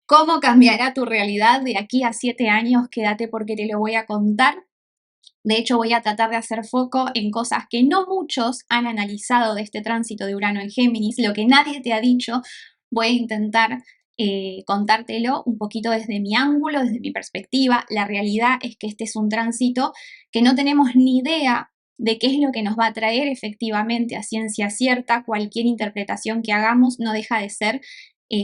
¿Cómo cambiará tu realidad de aquí a 7 años? Quédate porque te lo voy a contar. De hecho, voy a tratar de hacer foco en cosas que no muchos han analizado de este tránsito de Urano en Géminis, lo que nadie te ha dicho. Voy a intentar contártelo un poquito desde mi ángulo, desde mi perspectiva. La realidad es que este es un tránsito que no tenemos ni idea de qué es lo que nos va a traer efectivamente a ciencia cierta. Cualquier interpretación que hagamos no deja de ser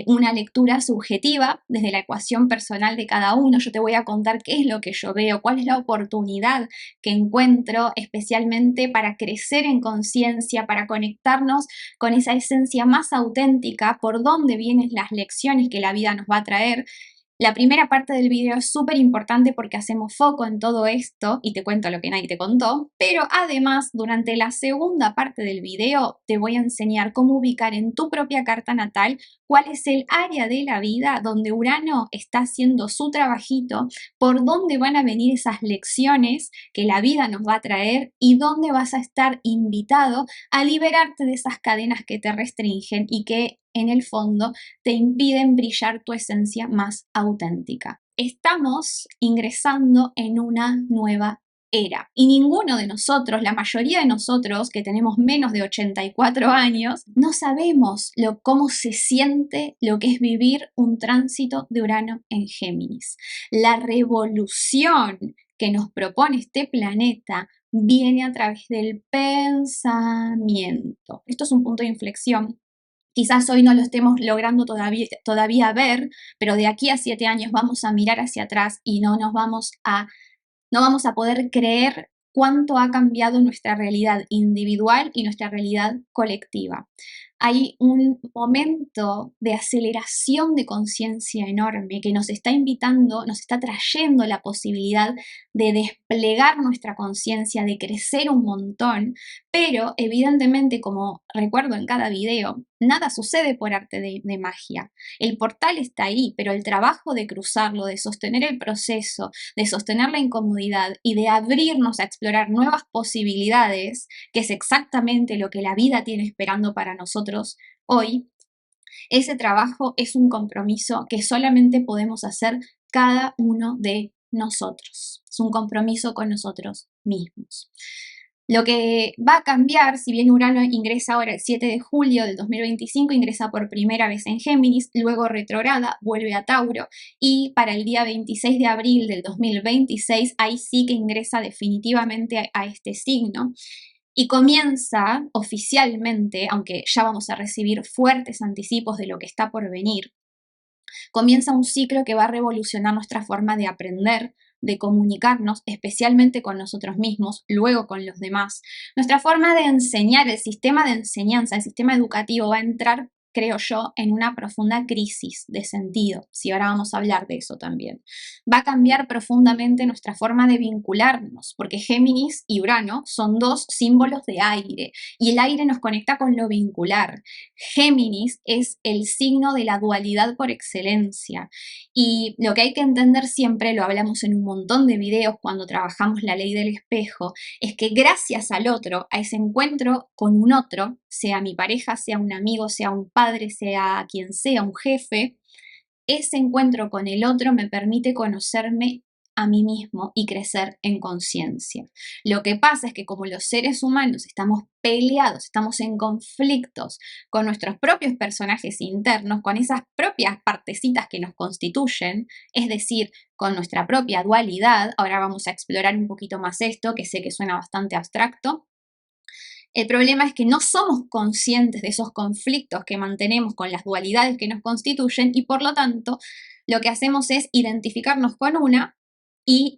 una lectura subjetiva desde la ecuación personal de cada uno. Yo te voy a contar qué es lo que yo veo, cuál es la oportunidad que encuentro especialmente para crecer en conciencia, para conectarnos con esa esencia más auténtica, por dónde vienen las lecciones que la vida nos va a traer. La primera parte del video es súper importante porque hacemos foco en todo esto y te cuento lo que nadie te contó, pero además durante la segunda parte del video te voy a enseñar cómo ubicar en tu propia carta natal cuál es el área de la vida donde Urano está haciendo su trabajito, por dónde van a venir esas lecciones que la vida nos va a traer y dónde vas a estar invitado a liberarte de esas cadenas que te restringen y que en el fondo te impiden brillar tu esencia más auténtica. Estamos ingresando en una nueva era y ninguno de nosotros, la mayoría de nosotros que tenemos menos de 84 años, no sabemos cómo se siente lo que es vivir un tránsito de Urano en Géminis. La revolución que nos propone este planeta viene a través del pensamiento. Esto es un punto de inflexión. Quizás hoy no lo estemos logrando todavía ver, pero de aquí a 7 años vamos a mirar hacia atrás y no vamos a poder creer cuánto ha cambiado nuestra realidad individual y nuestra realidad colectiva. Hay un momento de aceleración de conciencia enorme que nos está invitando, nos está trayendo la posibilidad de desplegar nuestra conciencia, de crecer un montón, pero evidentemente, como recuerdo en cada video, nada sucede por arte de magia. El portal está ahí, pero el trabajo de cruzarlo, de sostener el proceso, de sostener la incomodidad y de abrirnos a explorar nuevas posibilidades, que es exactamente lo que la vida tiene esperando para nosotros hoy, ese trabajo es un compromiso que solamente podemos hacer cada uno de nosotros. Es un compromiso con nosotros mismos. Lo que va a cambiar, si bien Urano ingresa ahora el 7 de julio del 2025, ingresa por primera vez en Géminis, luego retrograda, vuelve a Tauro y para el día 26 de abril del 2026, ahí sí que ingresa definitivamente a este signo. Y comienza oficialmente, aunque ya vamos a recibir fuertes anticipos de lo que está por venir, comienza un ciclo que va a revolucionar nuestra forma de aprender, de comunicarnos, especialmente con nosotros mismos, luego con los demás. Nuestra forma de enseñar, el sistema de enseñanza, el sistema educativo va a entrar, creo yo, en una profunda crisis de sentido, si ahora vamos a hablar de eso también. Va a cambiar profundamente nuestra forma de vincularnos, porque Géminis y Urano son dos símbolos de aire, y el aire nos conecta con lo vincular. Géminis es el signo de la dualidad por excelencia, y lo que hay que entender siempre, lo hablamos en un montón de videos cuando trabajamos la ley del espejo, es que gracias al otro, a ese encuentro con un otro, sea mi pareja, sea un amigo, sea un padre, sea quien sea, un jefe, ese encuentro con el otro me permite conocerme a mí mismo y crecer en conciencia. Lo que pasa es que como los seres humanos estamos peleados, estamos en conflictos con nuestros propios personajes internos, con esas propias partecitas que nos constituyen, es decir, con nuestra propia dualidad, ahora vamos a explorar un poquito más esto, que sé que suena bastante abstracto. El problema es que no somos conscientes de esos conflictos que mantenemos con las dualidades que nos constituyen y por lo tanto lo que hacemos es identificarnos con una y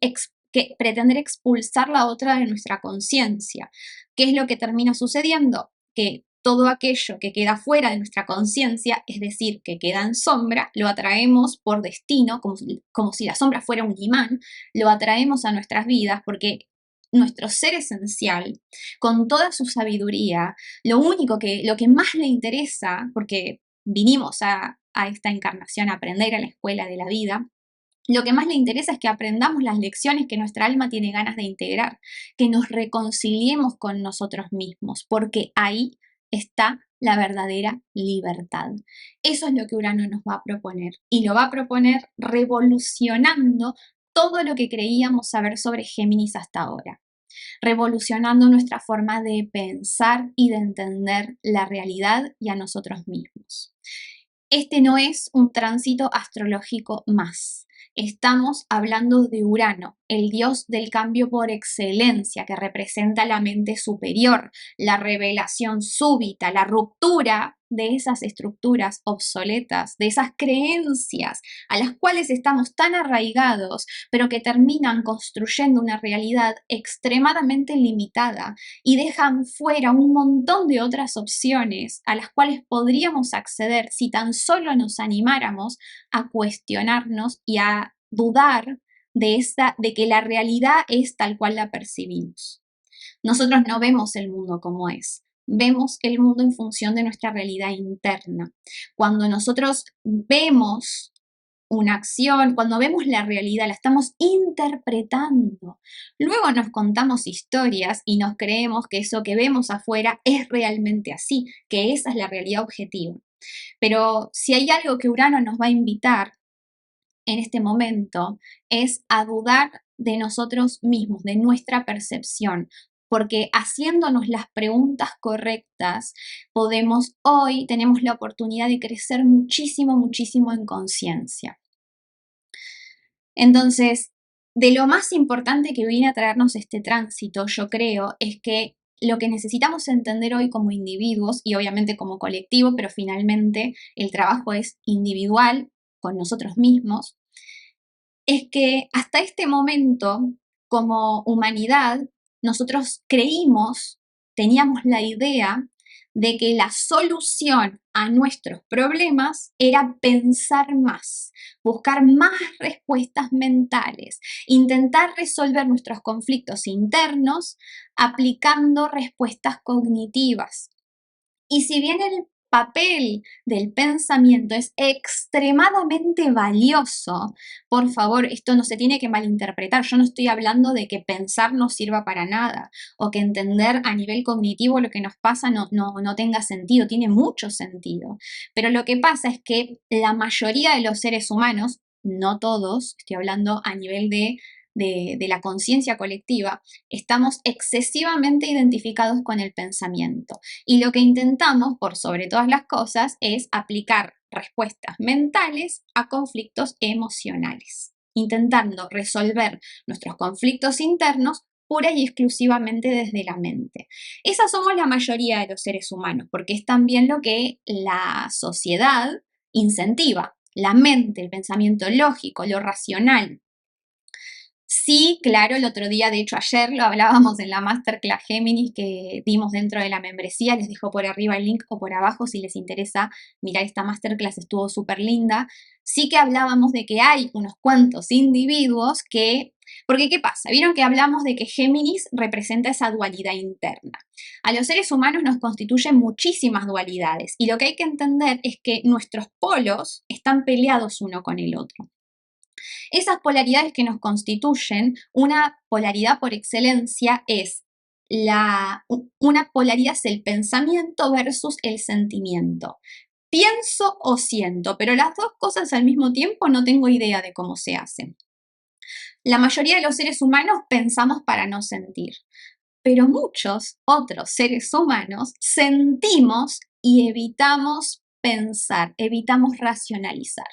pretender expulsar la otra de nuestra conciencia. ¿Qué es lo que termina sucediendo? Que todo aquello que queda fuera de nuestra conciencia, es decir, que queda en sombra, lo atraemos por destino, como si la sombra fuera un imán, lo atraemos a nuestras vidas porque nuestro ser esencial, con toda su sabiduría, lo que más le interesa, porque vinimos a esta encarnación a aprender a la escuela de la vida, lo que más le interesa es que aprendamos las lecciones que nuestra alma tiene ganas de integrar, que nos reconciliemos con nosotros mismos, porque ahí está la verdadera libertad. Eso es lo que Urano nos va a proponer y lo va a proponer revolucionando todo lo que creíamos saber sobre Géminis hasta ahora, revolucionando nuestra forma de pensar y de entender la realidad y a nosotros mismos. Este no es un tránsito astrológico más. Estamos hablando de Urano, el dios del cambio por excelencia, que representa la mente superior, la revelación súbita, la ruptura de esas estructuras obsoletas, de esas creencias a las cuales estamos tan arraigados, pero que terminan construyendo una realidad extremadamente limitada y dejan fuera un montón de otras opciones a las cuales podríamos acceder si tan solo nos animáramos a cuestionarnos y a dudar de que la realidad es tal cual la percibimos. Nosotros no vemos el mundo como es, vemos el mundo en función de nuestra realidad interna. Cuando nosotros vemos una acción, cuando vemos la realidad, la estamos interpretando. Luego nos contamos historias y nos creemos que eso que vemos afuera es realmente así, que esa es la realidad objetiva. Pero si hay algo que Urano nos va a invitar en este momento es a dudar de nosotros mismos, de nuestra percepción, porque haciéndonos las preguntas correctas, tenemos la oportunidad de crecer muchísimo, muchísimo en conciencia. Entonces, de lo más importante que viene a traernos este tránsito, yo creo, es que lo que necesitamos entender hoy como individuos y obviamente como colectivo, pero finalmente el trabajo es individual con nosotros mismos, es que hasta este momento, como humanidad, nosotros teníamos la idea de que la solución a nuestros problemas era pensar más, buscar más respuestas mentales, intentar resolver nuestros conflictos internos aplicando respuestas cognitivas. Y si bien el papel del pensamiento es extremadamente valioso, por favor, esto no se tiene que malinterpretar. Yo no estoy hablando de que pensar no sirva para nada o que entender a nivel cognitivo lo que nos pasa no tenga sentido, tiene mucho sentido. Pero lo que pasa es que la mayoría de los seres humanos, no todos, estoy hablando a nivel de la conciencia colectiva, estamos excesivamente identificados con el pensamiento. Y lo que intentamos, por sobre todas las cosas, es aplicar respuestas mentales a conflictos emocionales, intentando resolver nuestros conflictos internos pura y exclusivamente desde la mente. Esas somos la mayoría de los seres humanos, porque es también lo que la sociedad incentiva, la mente, el pensamiento lógico, lo racional. Sí, claro, el otro día, de hecho ayer lo hablábamos en la Masterclass Géminis que dimos dentro de la membresía, les dejo por arriba el link o por abajo si les interesa mirar esta Masterclass, estuvo súper linda. Sí que hablábamos de que hay unos cuantos individuos porque ¿qué pasa? Vieron que hablamos de que Géminis representa esa dualidad interna. A los seres humanos nos constituyen muchísimas dualidades y lo que hay que entender es que nuestros polos están peleados uno con el otro. Esas polaridades que nos constituyen, una polaridad por excelencia una polaridad es el pensamiento versus el sentimiento. Pienso o siento, pero las dos cosas al mismo tiempo no tengo idea de cómo se hacen. La mayoría de los seres humanos pensamos para no sentir, pero muchos otros seres humanos sentimos y evitamos pensar, evitamos racionalizar.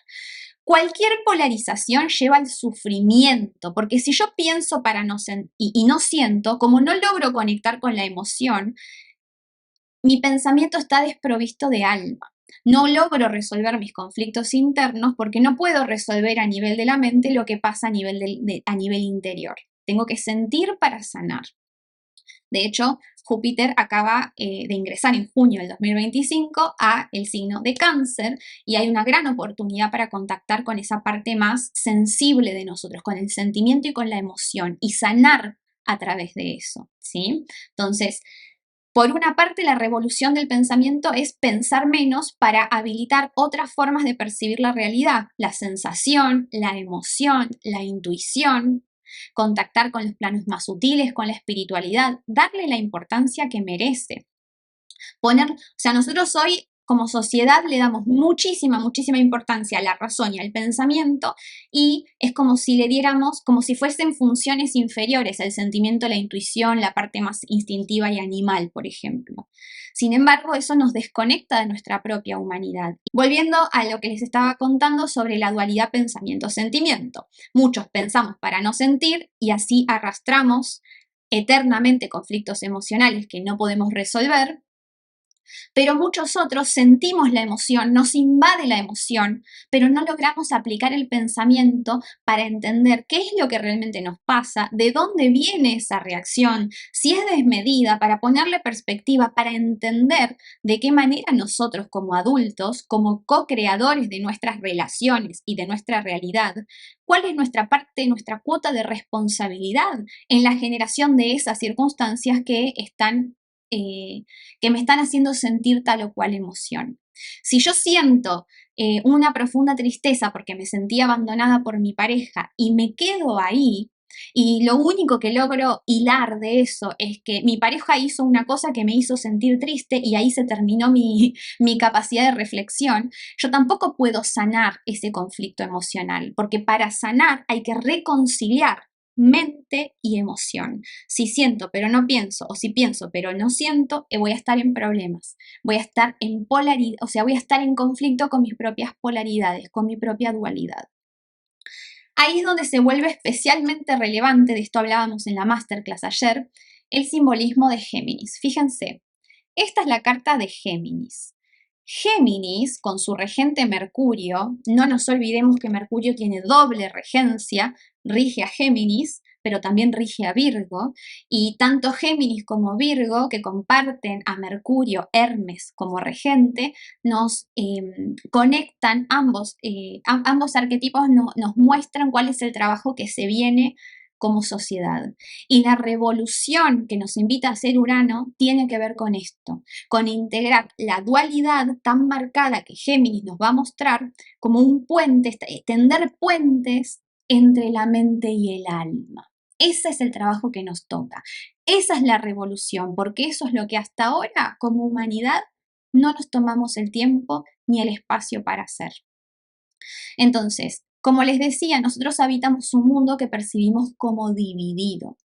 Cualquier polarización lleva al sufrimiento, porque si yo pienso para no y no siento, como no logro conectar con la emoción, mi pensamiento está desprovisto de alma. No logro resolver mis conflictos internos porque no puedo resolver a nivel de la mente lo que pasa a nivel interior. Tengo que sentir para sanar. De hecho, Júpiter acaba de ingresar en junio del 2025 a el signo de Cáncer y hay una gran oportunidad para contactar con esa parte más sensible de nosotros, con el sentimiento y con la emoción y sanar a través de eso, ¿sí? Entonces, por una parte, la revolución del pensamiento es pensar menos para habilitar otras formas de percibir la realidad, la sensación, la emoción, la intuición, contactar con los planos más sutiles, con la espiritualidad, darle la importancia que merece. O sea, nosotros hoy como sociedad le damos muchísima, muchísima importancia a la razón y al pensamiento y es como si le diéramos, como si fuesen funciones inferiores al sentimiento, la intuición, la parte más instintiva y animal, por ejemplo. Sin embargo, eso nos desconecta de nuestra propia humanidad. Volviendo a lo que les estaba contando sobre la dualidad pensamiento-sentimiento. Muchos pensamos para no sentir y así arrastramos eternamente conflictos emocionales que no podemos resolver, pero muchos otros sentimos la emoción, nos invade la emoción, pero no logramos aplicar el pensamiento para entender qué es lo que realmente nos pasa, de dónde viene esa reacción, si es desmedida, para ponerle perspectiva, para entender de qué manera nosotros como adultos, como co-creadores de nuestras relaciones y de nuestra realidad, cuál es nuestra parte, nuestra cuota de responsabilidad en la generación de esas circunstancias que me están haciendo sentir tal o cual emoción. Si yo siento una profunda tristeza porque me sentí abandonada por mi pareja y me quedo ahí, y lo único que logro hilar de eso es que mi pareja hizo una cosa que me hizo sentir triste y ahí se terminó mi capacidad de reflexión, yo tampoco puedo sanar ese conflicto emocional, porque para sanar hay que reconciliar mente y emoción. Si siento pero no pienso, o si pienso pero no siento, voy a estar en problemas. Voy a estar en polaridad, o sea, voy a estar en conflicto con mis propias polaridades, con mi propia dualidad. Ahí es donde se vuelve especialmente relevante, de esto hablábamos en la masterclass ayer, el simbolismo de Géminis. Fíjense, esta es la carta de Géminis. Géminis, con su regente Mercurio, no nos olvidemos que Mercurio tiene doble regencia, rige a Géminis, pero también rige a Virgo, y tanto Géminis como Virgo, que comparten a Mercurio, Hermes como regente, nos conectan, ambos arquetipos nos muestran cuál es el trabajo que se viene como sociedad. Y la revolución que nos invita a hacer Urano tiene que ver con esto, con integrar la dualidad tan marcada que Géminis nos va a mostrar como un puente, tender puentes entre la mente y el alma. Ese es el trabajo que nos toca. Esa es la revolución, porque eso es lo que hasta ahora, como humanidad, no nos tomamos el tiempo ni el espacio para hacer. Entonces, como les decía, nosotros habitamos un mundo que percibimos como dividido.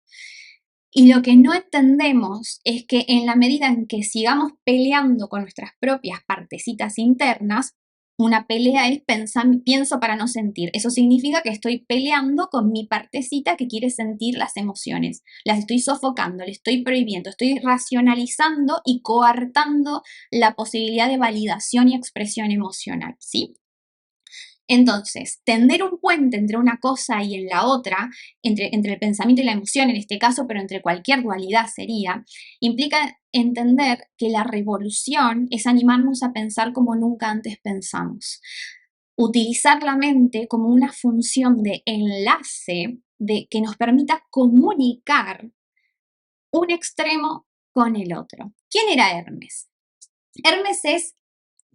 Y lo que no entendemos es que en la medida en que sigamos peleando con nuestras propias partecitas internas, una pelea es pienso para no sentir. Eso significa que estoy peleando con mi partecita que quiere sentir las emociones. Las estoy sofocando, le estoy prohibiendo, estoy racionalizando y coartando la posibilidad de validación y expresión emocional, ¿sí? Entonces, tender un puente entre una cosa y en la otra, entre el pensamiento y la emoción en este caso, pero entre cualquier dualidad sería, implica entender que la revolución es animarnos a pensar como nunca antes pensamos. Utilizar la mente como una función de enlace que nos permita comunicar un extremo con el otro. ¿Quién era Hermes? Hermes es,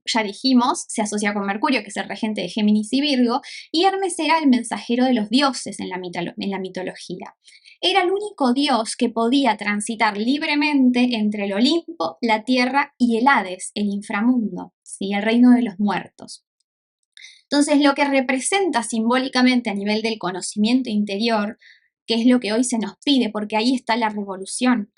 ya dijimos, se asocia con Mercurio, que es el regente de Géminis y Virgo, y Hermes era el mensajero de los dioses en la mitología. Era el único dios que podía transitar libremente entre el Olimpo, la Tierra y el Hades, el inframundo, ¿sí? El reino de los muertos. Entonces, lo que representa simbólicamente a nivel del conocimiento interior, que es lo que hoy se nos pide, porque ahí está la revolución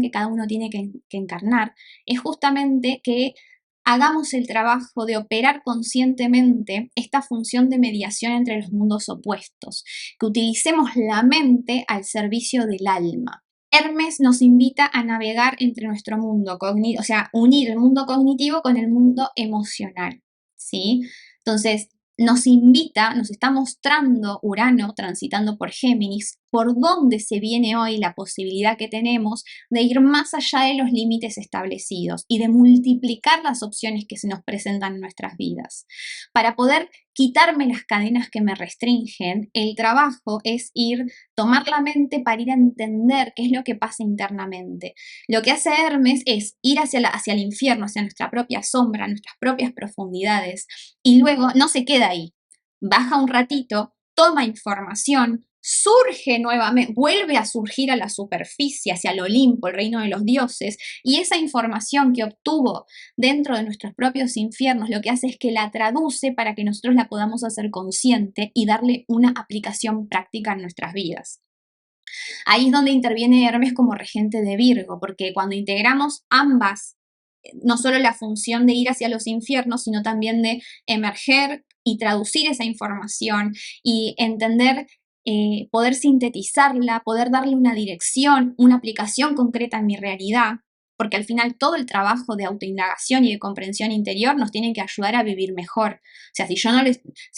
que cada uno tiene que encarnar, es justamente que hagamos el trabajo de operar conscientemente esta función de mediación entre los mundos opuestos, que utilicemos la mente al servicio del alma. Hermes nos invita a navegar entre nuestro mundo cognitivo, o sea, unir el mundo cognitivo con el mundo emocional, ¿sí? Entonces, nos está mostrando Urano transitando por Géminis, por dónde se viene hoy la posibilidad que tenemos de ir más allá de los límites establecidos y de multiplicar las opciones que se nos presentan en nuestras vidas. Para poder quitarme las cadenas que me restringen, el trabajo es tomar la mente para ir a entender qué es lo que pasa internamente. Lo que hace Hermes es ir hacia el infierno, hacia nuestra propia sombra, nuestras propias profundidades, y luego no se queda ahí. Baja un ratito, toma información, surge nuevamente, vuelve a surgir a la superficie, hacia el Olimpo, el reino de los dioses, y esa información que obtuvo dentro de nuestros propios infiernos lo que hace es que la traduce para que nosotros la podamos hacer consciente y darle una aplicación práctica en nuestras vidas. Ahí es donde interviene Hermes como regente de Virgo, porque cuando integramos ambas, no solo la función de ir hacia los infiernos, sino también de emerger y traducir esa información y entender, poder sintetizarla, poder darle una dirección, una aplicación concreta en mi realidad, porque al final todo el trabajo de autoindagación y de comprensión interior nos tiene que ayudar a vivir mejor. O sea, si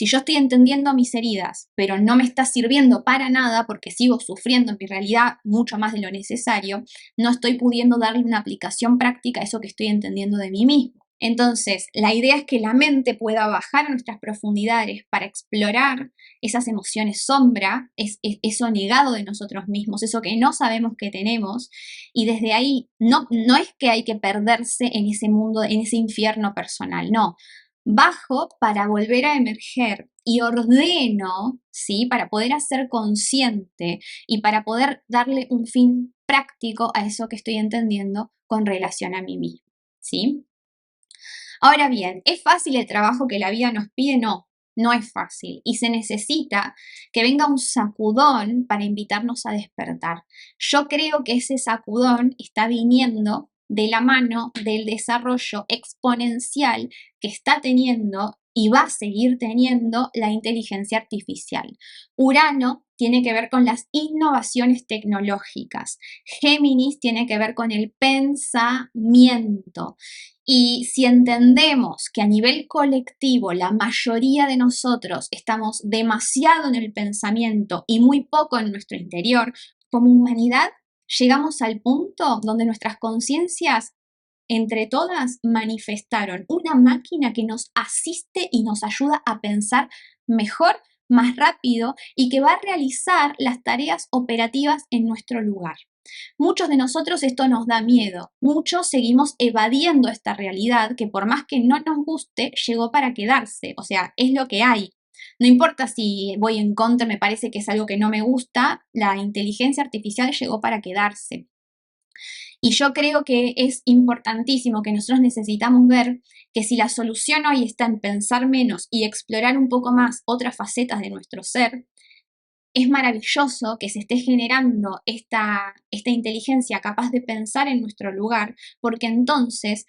yo estoy entendiendo mis heridas, pero no me está sirviendo para nada porque sigo sufriendo en mi realidad mucho más de lo necesario, no estoy pudiendo darle una aplicación práctica a eso que estoy entendiendo de mí mismo. Entonces, la idea es que la mente pueda bajar a nuestras profundidades para explorar esas emociones sombra, eso negado de nosotros mismos, eso que no sabemos que tenemos, y desde ahí no es que hay que perderse en ese mundo, en ese infierno personal, no. Bajo para volver a emerger y ordeno, ¿sí? Para poder hacer consciente y para poder darle un fin práctico a eso que estoy entendiendo con relación a mí mismo, ¿sí? Ahora bien, ¿es fácil el trabajo que la vida nos pide? No, no es fácil. Y se necesita que venga un sacudón para invitarnos a despertar. Yo creo que ese sacudón está viniendo de la mano del desarrollo exponencial que está teniendo y va a seguir teniendo la inteligencia artificial. Urano tiene que ver con las innovaciones tecnológicas. Géminis tiene que ver con el pensamiento. Y si entendemos que a nivel colectivo la mayoría de nosotros estamos demasiado en el pensamiento y muy poco en nuestro interior, como humanidad llegamos al punto donde nuestras conciencias entre todas manifestaron una máquina que nos asiste y nos ayuda a pensar mejor, más rápido y que va a realizar las tareas operativas en nuestro lugar. Muchos de nosotros esto nos da miedo, muchos seguimos evadiendo esta realidad que por más que no nos guste, llegó para quedarse, o sea, es lo que hay. No importa si voy en contra, me parece que es algo que no me gusta, la inteligencia artificial llegó para quedarse. Y yo creo que es importantísimo que nosotros necesitamos ver que si la solución hoy está en pensar menos y explorar un poco más otras facetas de nuestro ser, es maravilloso que se esté generando esta inteligencia capaz de pensar en nuestro lugar, porque entonces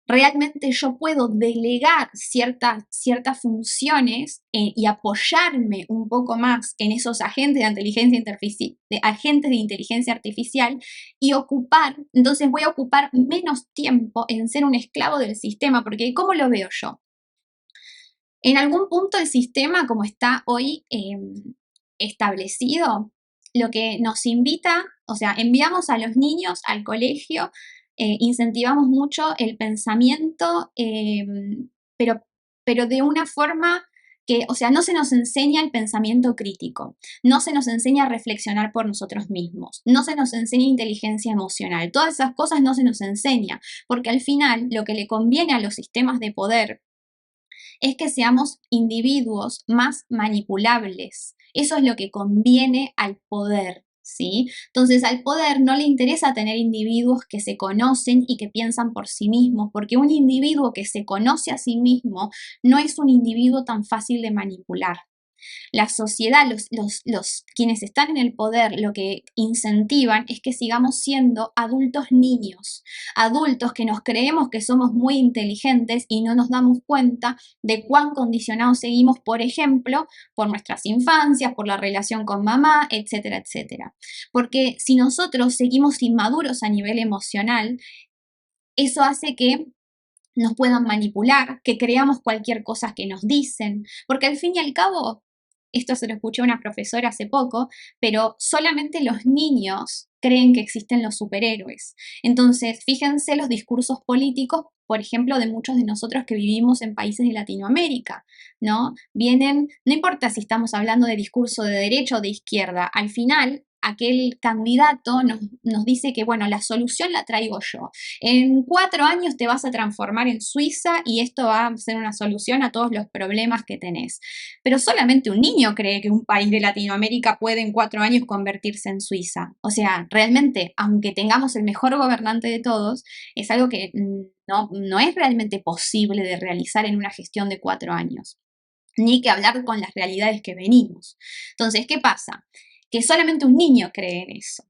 realmente yo puedo delegar ciertas funciones y apoyarme un poco más en esos agentes de inteligencia artificial y entonces voy a ocupar menos tiempo en ser un esclavo del sistema, porque ¿cómo lo veo yo? En algún punto el sistema, como está hoy establecido, lo que nos invita, o sea, enviamos a los niños al colegio, incentivamos mucho el pensamiento, pero de una forma que, o sea, no se nos enseña el pensamiento crítico, no se nos enseña a reflexionar por nosotros mismos, no se nos enseña inteligencia emocional, todas esas cosas no se nos enseña, porque al final lo que le conviene a los sistemas de poder es que seamos individuos más manipulables. Eso es lo que conviene al poder, ¿sí? Entonces al poder no le interesa tener individuos que se conocen y que piensan por sí mismos, porque un individuo que se conoce a sí mismo no es un individuo tan fácil de manipular. La sociedad, quienes están en el poder, lo que incentivan es que sigamos siendo adultos niños, adultos que nos creemos que somos muy inteligentes y no nos damos cuenta de cuán condicionados seguimos, por ejemplo, por nuestras infancias, por la relación con mamá, etcétera, etcétera. Porque si nosotros seguimos inmaduros a nivel emocional, eso hace que nos puedan manipular, que creamos cualquier cosa que nos dicen, porque al fin y al cabo, esto se lo escuché a una profesora hace poco, pero solamente los niños creen que existen los superhéroes. Entonces, fíjense los discursos políticos, por ejemplo, de muchos de nosotros que vivimos en países de Latinoamérica, ¿no? Vienen, no importa si estamos hablando de discurso de derecha o de izquierda, al final aquel candidato nos dice que, bueno, la solución la traigo yo. En 4 años te vas a transformar en Suiza y esto va a ser una solución a todos los problemas que tenés. Pero solamente un niño cree que un país de Latinoamérica puede en 4 años convertirse en Suiza. O sea, realmente, aunque tengamos el mejor gobernante de todos, es algo que no es realmente posible de realizar en una gestión de 4 años, ni que hablar con las realidades que venimos. Entonces, ¿qué pasa? Que solamente un niño cree en eso,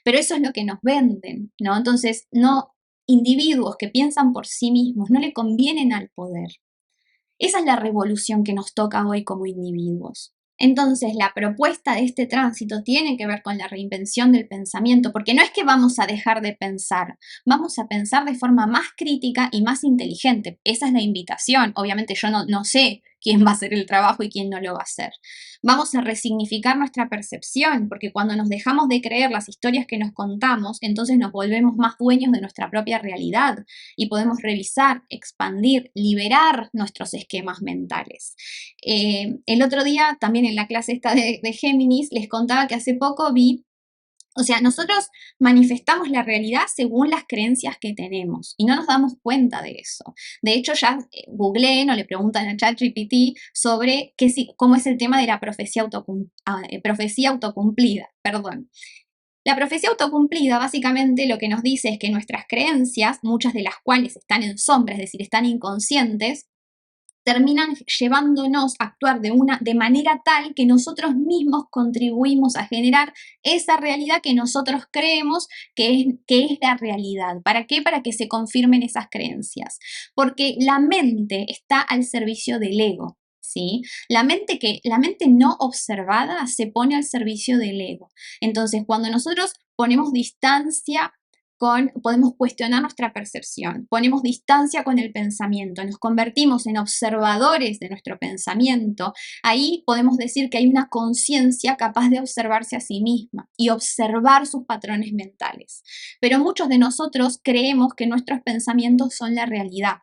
pero eso es lo que nos venden, ¿no? Entonces, no, individuos que piensan por sí mismos no le convienen al poder. Esa es la revolución que nos toca hoy como individuos. Entonces, la propuesta de este tránsito tiene que ver con la reinvención del pensamiento, porque no es que vamos a dejar de pensar, vamos a pensar de forma más crítica y más inteligente. Esa es la invitación. Obviamente yo no sé quién va a hacer el trabajo y quién no lo va a hacer. Vamos a resignificar nuestra percepción, porque cuando nos dejamos de creer las historias que nos contamos, entonces nos volvemos más dueños de nuestra propia realidad y podemos revisar, expandir, liberar nuestros esquemas mentales. El otro día, también en la clase esta de Géminis, les contaba que hace poco vi, o sea, nosotros manifestamos la realidad según las creencias que tenemos y no nos damos cuenta de eso. De hecho, ya googleen o le preguntan a ChatGPT sobre cómo es el tema de la profecía autocumplida. Perdón. La profecía autocumplida básicamente lo que nos dice es que nuestras creencias, muchas de las cuales están en sombra, es decir, están inconscientes, terminan llevándonos a actuar de manera tal que nosotros mismos contribuimos a generar esa realidad que nosotros creemos que es la realidad. ¿Para qué? Para que se confirmen esas creencias. Porque la mente está al servicio del ego. ¿Sí? La mente no observada se pone al servicio del ego. Entonces, cuando nosotros ponemos distancia podemos cuestionar nuestra percepción, ponemos distancia con el pensamiento, nos convertimos en observadores de nuestro pensamiento, ahí podemos decir que hay una conciencia capaz de observarse a sí misma y observar sus patrones mentales. Pero muchos de nosotros creemos que nuestros pensamientos son la realidad.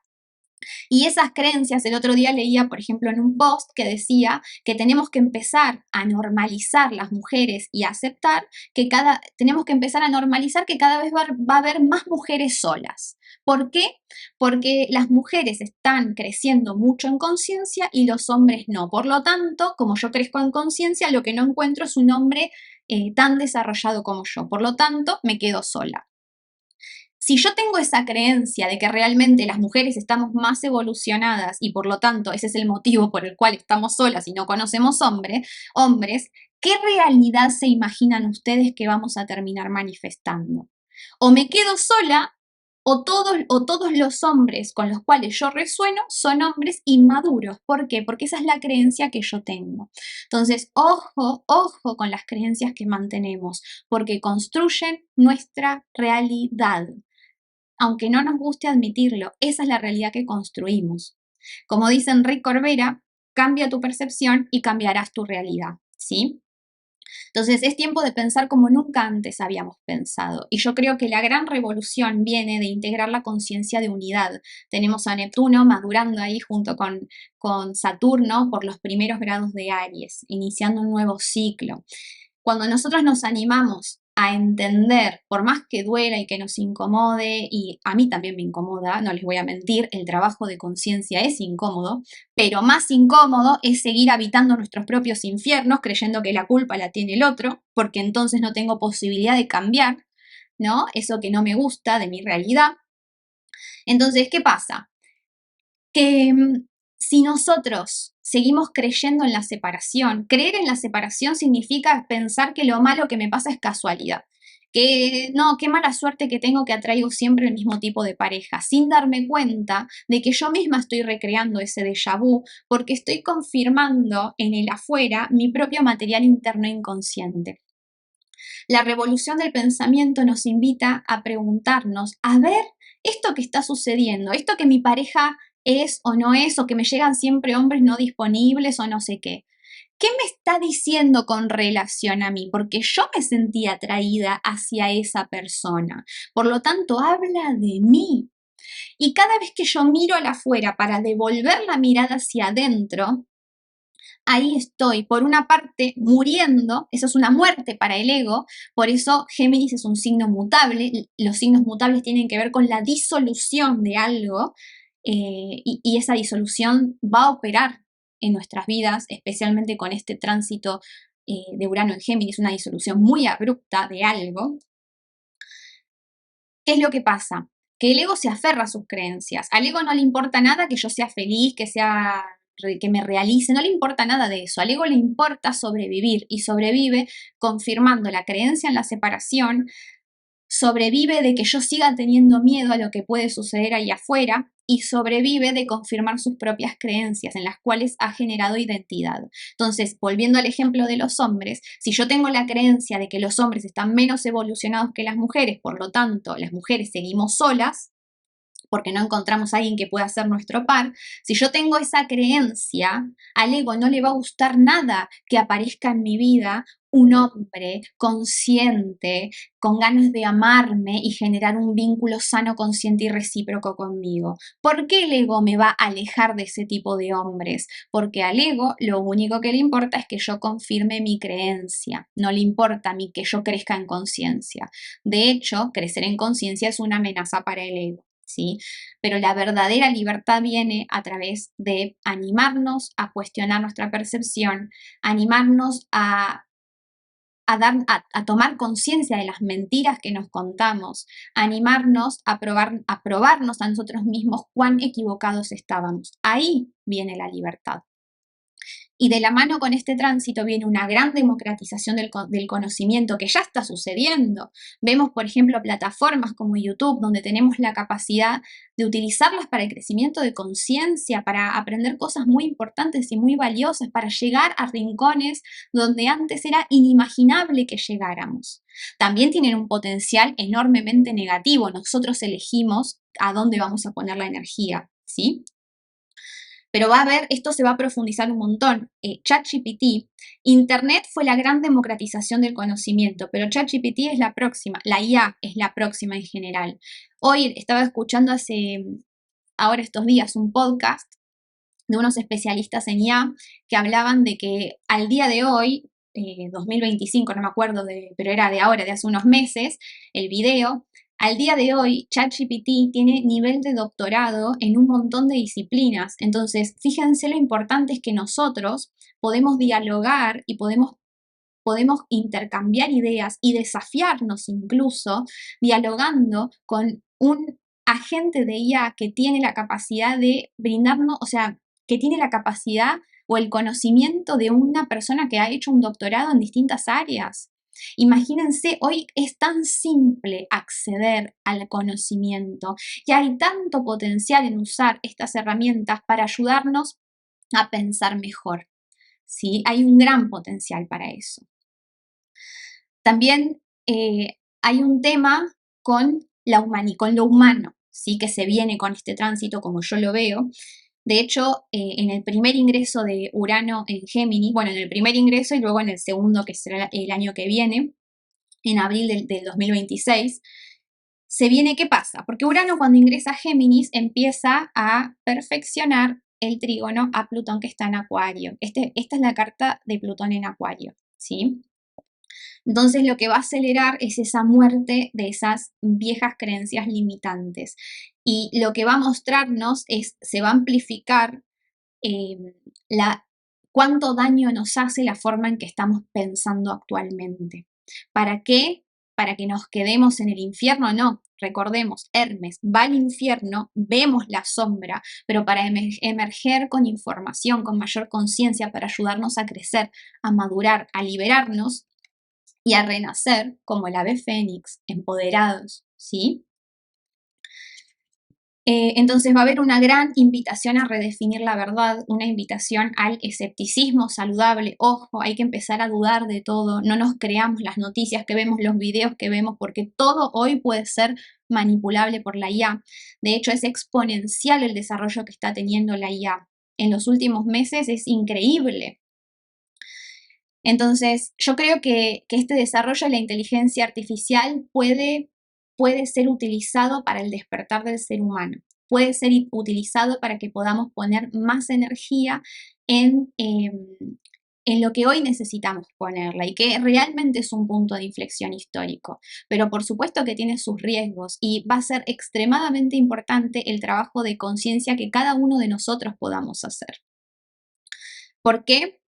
Y esas creencias, el otro día leía, por ejemplo, en un post que decía que tenemos que empezar a normalizar las mujeres y a aceptar que tenemos que empezar a normalizar que cada vez va a haber más mujeres solas. ¿Por qué? Porque las mujeres están creciendo mucho en conciencia y los hombres no. Por lo tanto, como yo crezco en conciencia, lo que no encuentro es un hombre tan desarrollado como yo. Por lo tanto, me quedo sola. Si yo tengo esa creencia de que realmente las mujeres estamos más evolucionadas y por lo tanto ese es el motivo por el cual estamos solas y no conocemos hombres, ¿qué realidad se imaginan ustedes que vamos a terminar manifestando? O me quedo sola o todos los hombres con los cuales yo resueno son hombres inmaduros. ¿Por qué? Porque esa es la creencia que yo tengo. Entonces, ojo con las creencias que mantenemos, porque construyen nuestra realidad. Aunque no nos guste admitirlo, esa es la realidad que construimos. Como dice Enrique Corbera, cambia tu percepción y cambiarás tu realidad, ¿sí? Entonces es tiempo de pensar como nunca antes habíamos pensado. Y yo creo que la gran revolución viene de integrar la conciencia de unidad. Tenemos a Neptuno madurando ahí junto con Saturno por los primeros grados de Aries, iniciando un nuevo ciclo. Cuando nosotros nos animamos a entender, por más que duela y que nos incomode, y a mí también me incomoda, no les voy a mentir, el trabajo de conciencia es incómodo, pero más incómodo es seguir habitando nuestros propios infiernos creyendo que la culpa la tiene el otro, porque entonces no tengo posibilidad de cambiar, ¿no? Eso que no me gusta de mi realidad. Entonces, ¿qué pasa? Que si nosotros seguimos creyendo en la separación, creer en la separación significa pensar que lo malo que me pasa es casualidad. Que no, qué mala suerte que tengo que atraigo siempre el mismo tipo de pareja, sin darme cuenta de que yo misma estoy recreando ese déjà vu porque estoy confirmando en el afuera mi propio material interno inconsciente. La revolución del pensamiento nos invita a preguntarnos, a ver, esto que está sucediendo, esto que mi pareja es o no es, o que me llegan siempre hombres no disponibles o no sé qué. ¿Qué me está diciendo con relación a mí? Porque yo me sentí atraída hacia esa persona. Por lo tanto, habla de mí. Y cada vez que yo miro al afuera para devolver la mirada hacia adentro, ahí estoy, por una parte, muriendo, eso es una muerte para el ego, por eso Géminis es un signo mutable, los signos mutables tienen que ver con la disolución de algo, y esa disolución va a operar en nuestras vidas, especialmente con este tránsito de Urano en Géminis, una disolución muy abrupta de algo. ¿Qué es lo que pasa? Que el ego se aferra a sus creencias. Al ego no le importa nada que yo sea feliz, que me realice, no le importa nada de eso. Al ego le importa sobrevivir y sobrevive confirmando la creencia en la separación, sobrevive de que yo siga teniendo miedo a lo que puede suceder ahí afuera y sobrevive de confirmar sus propias creencias en las cuales ha generado identidad. Entonces, volviendo al ejemplo de los hombres, si yo tengo la creencia de que los hombres están menos evolucionados que las mujeres, por lo tanto, las mujeres seguimos solas, porque no encontramos a alguien que pueda ser nuestro par, si yo tengo esa creencia, al ego no le va a gustar nada que aparezca en mi vida un hombre consciente, con ganas de amarme y generar un vínculo sano, consciente y recíproco conmigo. ¿Por qué el ego me va a alejar de ese tipo de hombres? Porque al ego lo único que le importa es que yo confirme mi creencia, no le importa a mí que yo crezca en conciencia. De hecho, crecer en conciencia es una amenaza para el ego. ¿Sí? Pero la verdadera libertad viene a través de animarnos a cuestionar nuestra percepción, animarnos a tomar conciencia de las mentiras que nos contamos, animarnos a probarnos a nosotros mismos cuán equivocados estábamos. Ahí viene la libertad. Y de la mano con este tránsito viene una gran democratización del conocimiento que ya está sucediendo. Vemos, por ejemplo, plataformas como YouTube, donde tenemos la capacidad de utilizarlas para el crecimiento de conciencia, para aprender cosas muy importantes y muy valiosas, para llegar a rincones donde antes era inimaginable que llegáramos. También tienen un potencial enormemente negativo. Nosotros elegimos a dónde vamos a poner la energía, ¿sí? Pero esto se va a profundizar un montón. ChatGPT, Internet fue la gran democratización del conocimiento, pero ChatGPT es la próxima, la IA es la próxima en general. Hoy estaba escuchando ahora estos días, un podcast de unos especialistas en IA que hablaban de que al día de hoy, 2025, no me acuerdo, pero era de ahora, de hace unos meses, el video. Al día de hoy, ChatGPT tiene nivel de doctorado en un montón de disciplinas. Entonces, fíjense lo importante es que nosotros podemos dialogar y podemos intercambiar ideas y desafiarnos incluso dialogando con un agente de IA que tiene la capacidad de brindarnos, o sea, que tiene la capacidad o el conocimiento de una persona que ha hecho un doctorado en distintas áreas. Imagínense, hoy es tan simple acceder al conocimiento y hay tanto potencial en usar estas herramientas para ayudarnos a pensar mejor. ¿Sí? Hay un gran potencial para eso. También hay un tema con lo humano, ¿sí? Que se viene con este tránsito, como yo lo veo. De hecho, en el primer ingreso de Urano en Géminis, bueno, en el primer ingreso y luego en el segundo, que será el año que viene, en abril del 2026, se viene, ¿qué pasa? Porque Urano cuando ingresa a Géminis empieza a perfeccionar el trígono a Plutón que está en Acuario. Esta es la carta de Plutón en Acuario, ¿sí? Entonces lo que va a acelerar es esa muerte de esas viejas creencias limitantes. Y lo que va a mostrarnos se va a amplificar eh, cuánto daño nos hace la forma en que estamos pensando actualmente. ¿Para qué? ¿Para que nos quedemos en el infierno? No, recordemos, Hermes va al infierno, vemos la sombra, pero para emerger con información, con mayor conciencia, para ayudarnos a crecer, a madurar, a liberarnos, y a renacer como el ave fénix, empoderados, ¿sí? Entonces va a haber una gran invitación a redefinir la verdad, una invitación al escepticismo saludable. Ojo, hay que empezar a dudar de todo, no nos creamos las noticias que vemos, los videos que vemos, porque todo hoy puede ser manipulable por la IA. De hecho, es exponencial el desarrollo que está teniendo la IA. En los últimos meses es increíble. Entonces, yo creo que este desarrollo de la inteligencia artificial puede ser utilizado para el despertar del ser humano, puede ser utilizado para que podamos poner más energía en lo que hoy necesitamos ponerla y que realmente es un punto de inflexión histórico. Pero por supuesto que tiene sus riesgos y va a ser extremadamente importante el trabajo de conciencia que cada uno de nosotros podamos hacer. ¿Por qué?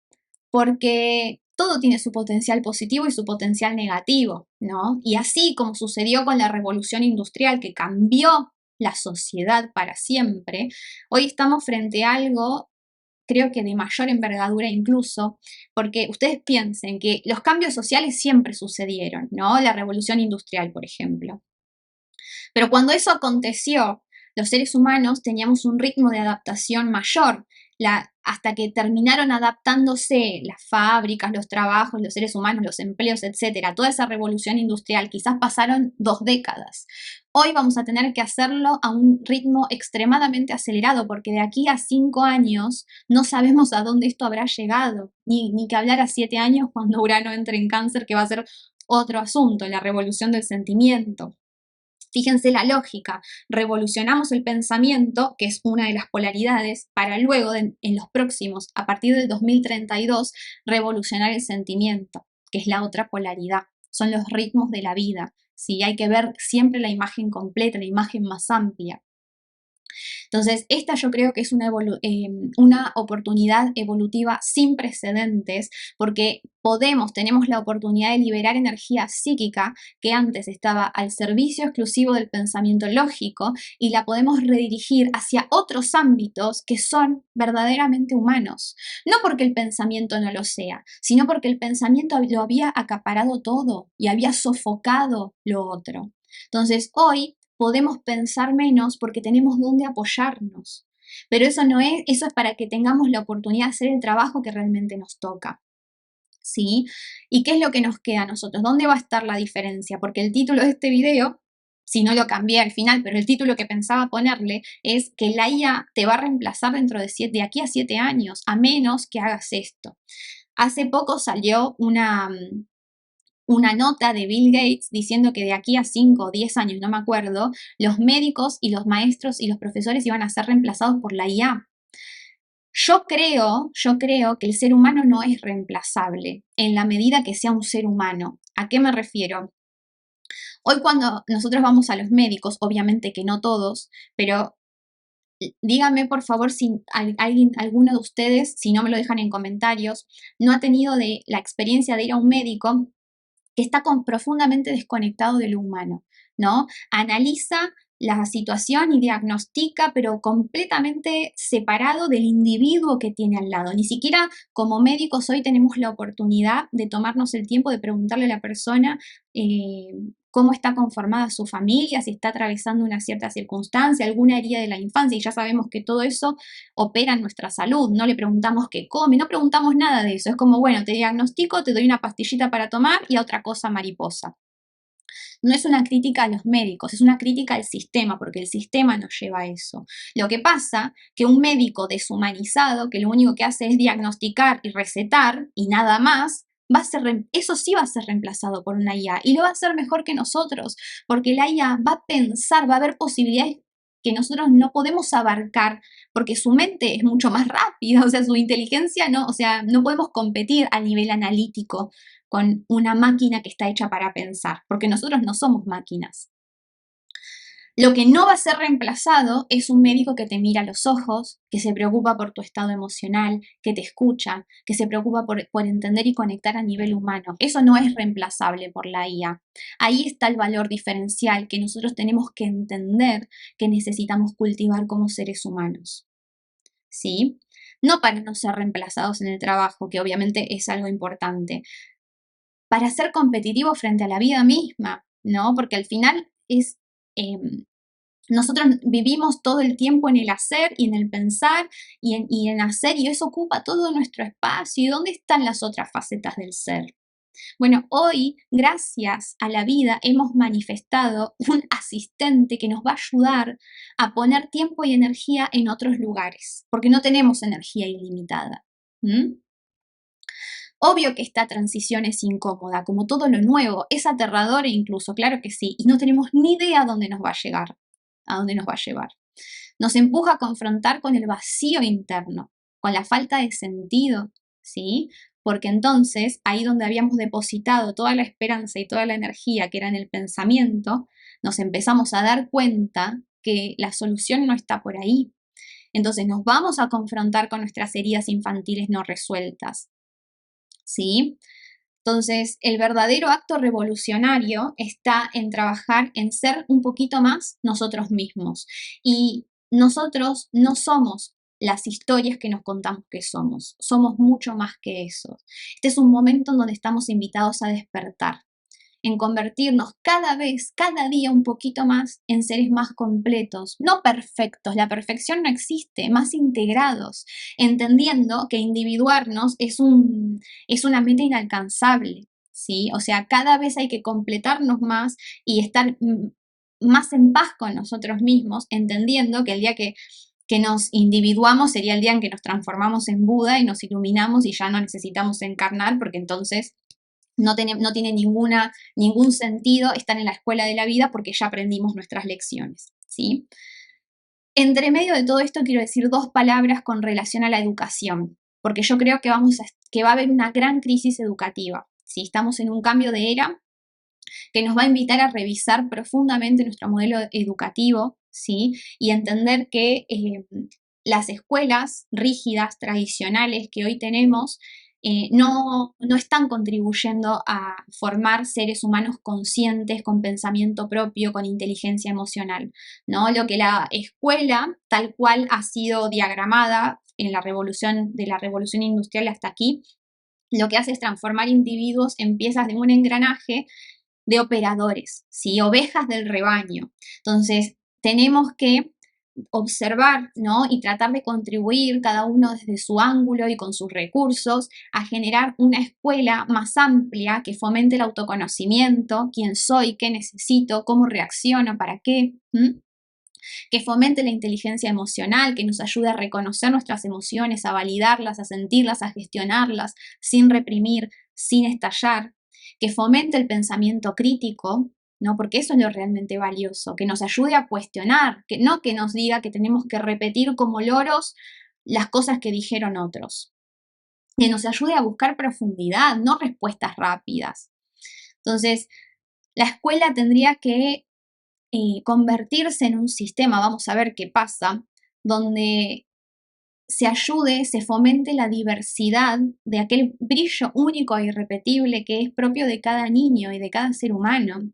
Porque todo tiene su potencial positivo y su potencial negativo, ¿no? Y así como sucedió con la revolución industrial que cambió la sociedad para siempre, hoy estamos frente a algo, creo que de mayor envergadura incluso, porque ustedes piensen que los cambios sociales siempre sucedieron, ¿no? La revolución industrial, por ejemplo. Pero cuando eso aconteció, los seres humanos teníamos un ritmo de adaptación mayor, hasta que terminaron adaptándose las fábricas, los trabajos, los seres humanos, los empleos, etcétera. Toda esa revolución industrial, quizás pasaron 2 décadas. Hoy vamos a tener que hacerlo a un ritmo extremadamente acelerado, porque de aquí a 5 años no sabemos a dónde esto habrá llegado, ni que hablar a 7 años cuando Urano entre en Cáncer, que va a ser otro asunto, la revolución del sentimiento. Fíjense la lógica, revolucionamos el pensamiento, que es una de las polaridades, para luego, en los próximos, a partir del 2032, revolucionar el sentimiento, que es la otra polaridad. Son los ritmos de la vida. ¿Sí? Hay que ver siempre la imagen completa, la imagen más amplia. Entonces, esta yo creo que es una oportunidad evolutiva sin precedentes, porque tenemos la oportunidad de liberar energía psíquica que antes estaba al servicio exclusivo del pensamiento lógico y la podemos redirigir hacia otros ámbitos que son verdaderamente humanos. No porque el pensamiento no lo sea, sino porque el pensamiento lo había acaparado todo y había sofocado lo otro. Entonces, hoy podemos pensar menos porque tenemos dónde apoyarnos. Pero eso es para que tengamos la oportunidad de hacer el trabajo que realmente nos toca. ¿Sí? ¿Y qué es lo que nos queda a nosotros? ¿Dónde va a estar la diferencia? Porque el título de este video, si no lo cambié al final, pero el título que pensaba ponerle es que la IA te va a reemplazar de aquí a 7 años, a menos que hagas esto. Hace poco salió una nota de Bill Gates diciendo que de aquí a 5 o 10 años, no me acuerdo, los médicos y los maestros y los profesores iban a ser reemplazados por la IA. Yo creo que el ser humano no es reemplazable en la medida que sea un ser humano. ¿A qué me refiero? Hoy cuando nosotros vamos a los médicos, obviamente que no todos, pero díganme por favor si alguno de ustedes, si no me lo dejan en comentarios, no ha tenido la experiencia de ir a un médico que está profundamente desconectado de lo humano, ¿no? Analiza la situación y diagnostica, pero completamente separado del individuo que tiene al lado. Ni siquiera como médicos hoy tenemos la oportunidad de tomarnos el tiempo de preguntarle a la persona cómo está conformada su familia, si está atravesando una cierta circunstancia, alguna herida de la infancia, y ya sabemos que todo eso opera en nuestra salud. No le preguntamos qué come, no preguntamos nada de eso. Es como, bueno, te diagnostico, te doy una pastillita para tomar y a otra cosa mariposa. No es una crítica a los médicos, es una crítica al sistema, porque el sistema nos lleva a eso. Lo que pasa que un médico deshumanizado, que lo único que hace es diagnosticar y recetar y nada más, eso sí va a ser reemplazado por una IA y lo va a hacer mejor que nosotros, porque la IA va a pensar, va a haber posibilidades que nosotros no podemos abarcar, porque su mente es mucho más rápida, o sea, su inteligencia no, o sea, no podemos competir a nivel analítico con una máquina que está hecha para pensar, porque nosotros no somos máquinas. Lo que no va a ser reemplazado es un médico que te mira a los ojos, que se preocupa por tu estado emocional, que te escucha, que se preocupa por entender y conectar a nivel humano. Eso no es reemplazable por la IA. Ahí está el valor diferencial que nosotros tenemos que entender que necesitamos cultivar como seres humanos. ¿Sí? No para no ser reemplazados en el trabajo, que obviamente es algo importante, para ser competitivo frente a la vida misma, ¿no? Porque al final nosotros vivimos todo el tiempo en el hacer y en el pensar y en hacer, y eso ocupa todo nuestro espacio. ¿Y dónde están las otras facetas del ser? Bueno, hoy, gracias a la vida, hemos manifestado un asistente que nos va a ayudar a poner tiempo y energía en otros lugares, porque no tenemos energía ilimitada. Obvio que esta transición es incómoda, como todo lo nuevo, es aterradora incluso, claro que sí, y no tenemos ni idea a dónde nos va a llegar, a dónde nos va a llevar. Nos empuja a confrontar con el vacío interno, con la falta de sentido, ¿sí? Porque entonces, ahí donde habíamos depositado toda la esperanza y toda la energía que era en el pensamiento, nos empezamos a dar cuenta que la solución no está por ahí. Entonces nos vamos a confrontar con nuestras heridas infantiles no resueltas, ¿sí? Entonces, el verdadero acto revolucionario está en trabajar en ser un poquito más nosotros mismos. Y nosotros no somos las historias que nos contamos que somos mucho más que eso. Este es un momento en donde estamos invitados a despertar, en convertirnos cada vez, cada día un poquito más en seres más completos, no perfectos, la perfección no existe, más integrados, entendiendo que individuarnos es una meta inalcanzable, ¿sí? O sea, cada vez hay que completarnos más y estar más en paz con nosotros mismos, entendiendo que el día que nos individuamos sería el día en que nos transformamos en Buda y nos iluminamos y ya no necesitamos encarnar, porque entonces no tiene ningún sentido estar en la escuela de la vida porque ya aprendimos nuestras lecciones, ¿sí? Entre medio de todo esto quiero decir dos palabras con relación a la educación, porque yo creo que va a haber una gran crisis educativa, ¿sí? Estamos en un cambio de era que nos va a invitar a revisar profundamente nuestro modelo educativo, ¿sí? Y entender que las escuelas rígidas, tradicionales que hoy tenemos, no están contribuyendo a formar seres humanos conscientes, con pensamiento propio, con inteligencia emocional, ¿no? Lo que la escuela, tal cual ha sido diagramada de la revolución industrial hasta aquí, lo que hace es transformar individuos en piezas de un engranaje de operadores, ¿sí? Ovejas del rebaño. Entonces, tenemos que observar, ¿no? Y tratar de contribuir cada uno desde su ángulo y con sus recursos a generar una escuela más amplia que fomente el autoconocimiento, quién soy, qué necesito, cómo reacciono, para qué, que fomente la inteligencia emocional, que nos ayude a reconocer nuestras emociones, a validarlas, a sentirlas, a gestionarlas, sin reprimir, sin estallar, que fomente el pensamiento crítico, ¿no? Porque eso es lo realmente valioso, que nos ayude a cuestionar, que no que nos diga que tenemos que repetir como loros las cosas que dijeron otros, que nos ayude a buscar profundidad, no respuestas rápidas. Entonces, la escuela tendría que convertirse en un sistema, vamos a ver qué pasa, donde se ayude, se fomente la diversidad de aquel brillo único e irrepetible que es propio de cada niño y de cada ser humano,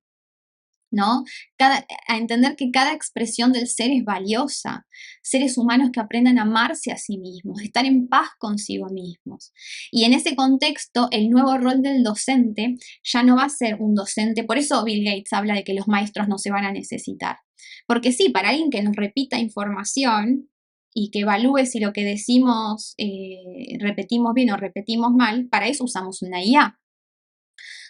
¿no? A entender que cada expresión del ser es valiosa, seres humanos que aprendan a amarse a sí mismos, estar en paz consigo mismos. Y en ese contexto, el nuevo rol del docente ya no va a ser un docente, por eso Bill Gates habla de que los maestros no se van a necesitar. Porque sí, para alguien que nos repita información y que evalúe si lo que decimos repetimos bien o repetimos mal, para eso usamos una IA.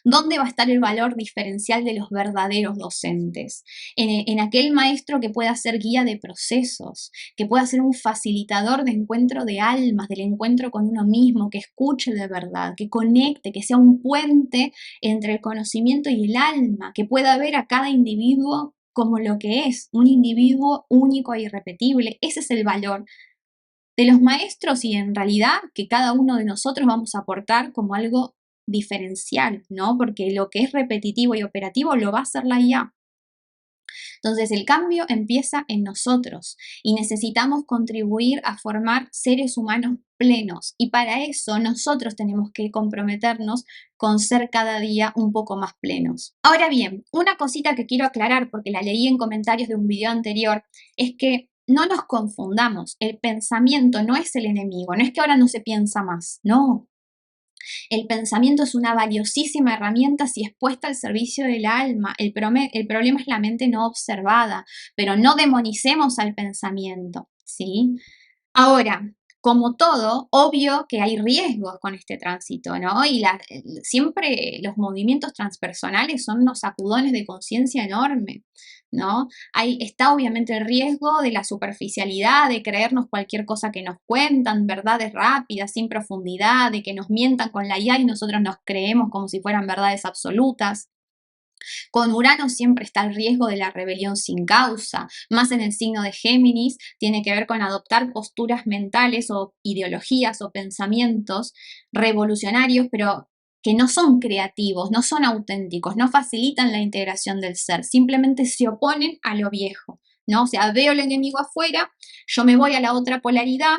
¿Dónde va a estar el valor diferencial de los verdaderos docentes? En aquel maestro que pueda ser guía de procesos, que pueda ser un facilitador de encuentro de almas, del encuentro con uno mismo, que escuche de verdad, que conecte, que sea un puente entre el conocimiento y el alma, que pueda ver a cada individuo como lo que es, un individuo único e irrepetible. Ese es el valor de los maestros y en realidad que cada uno de nosotros vamos a aportar como algo diferencial, ¿no? Porque lo que es repetitivo y operativo lo va a hacer la IA. Entonces el cambio empieza en nosotros y necesitamos contribuir a formar seres humanos plenos y para eso nosotros tenemos que comprometernos con ser cada día un poco más plenos. Ahora bien, una cosita que quiero aclarar porque la leí en comentarios de un video anterior es que no nos confundamos, el pensamiento no es el enemigo, no es que ahora no se piensa más, no. El pensamiento es una valiosísima herramienta si es puesta al servicio del alma. El problema es la mente no observada, pero no demonicemos al pensamiento, ¿sí? Ahora, como todo, obvio que hay riesgos con este tránsito, ¿no? Y siempre los movimientos transpersonales son unos sacudones de conciencia enorme, ¿no? Está obviamente el riesgo de la superficialidad, de creernos cualquier cosa que nos cuentan, verdades rápidas, sin profundidad, de que nos mientan con la IA y nosotros nos creemos como si fueran verdades absolutas. Con Urano siempre está el riesgo de la rebelión sin causa, más en el signo de Géminis, tiene que ver con adoptar posturas mentales o ideologías o pensamientos revolucionarios, pero que no son creativos, no son auténticos, no facilitan la integración del ser, simplemente se oponen a lo viejo, ¿no? O sea, veo el enemigo afuera, yo me voy a la otra polaridad,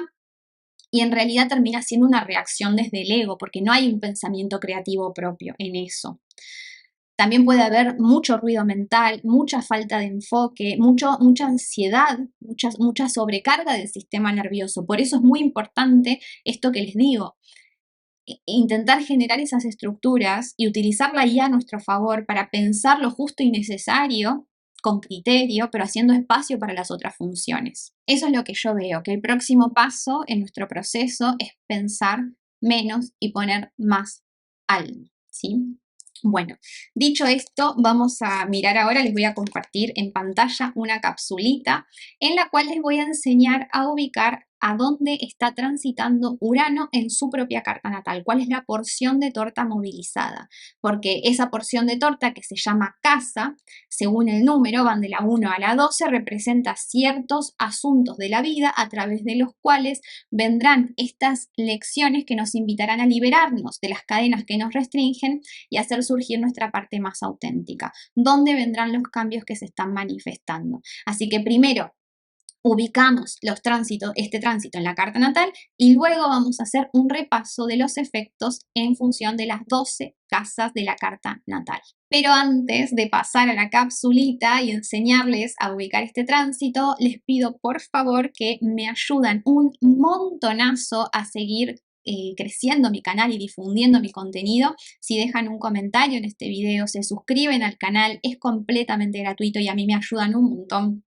y en realidad termina siendo una reacción desde el ego, porque no hay un pensamiento creativo propio en eso. También puede haber mucho ruido mental, mucha falta de enfoque, mucha ansiedad, mucha sobrecarga del sistema nervioso. Por eso es muy importante esto que les digo, intentar generar esas estructuras y utilizar la IA a nuestro favor para pensar lo justo y necesario con criterio, pero haciendo espacio para las otras funciones. Eso es lo que yo veo, que el próximo paso en nuestro proceso es pensar menos y poner más alma, ¿sí? Bueno, dicho esto, vamos a mirar ahora, les voy a compartir en pantalla una capsulita en la cual les voy a enseñar a ubicar a dónde está transitando Urano en su propia carta natal, cuál es la porción de torta movilizada, porque esa porción de torta que se llama casa, según el número, van de la 1 a la 12, representa ciertos asuntos de la vida a través de los cuales vendrán estas lecciones que nos invitarán a liberarnos de las cadenas que nos restringen y hacer surgir nuestra parte más auténtica, dónde vendrán los cambios que se están manifestando. Así que primero ubicamos este tránsito en la carta natal y luego vamos a hacer un repaso de los efectos en función de las 12 casas de la carta natal. Pero antes de pasar a la capsulita y enseñarles a ubicar este tránsito, les pido por favor que me ayuden un montonazo a seguir creciendo mi canal y difundiendo mi contenido. Si dejan un comentario en este video, se suscriben al canal, es completamente gratuito y a mí me ayudan un montón.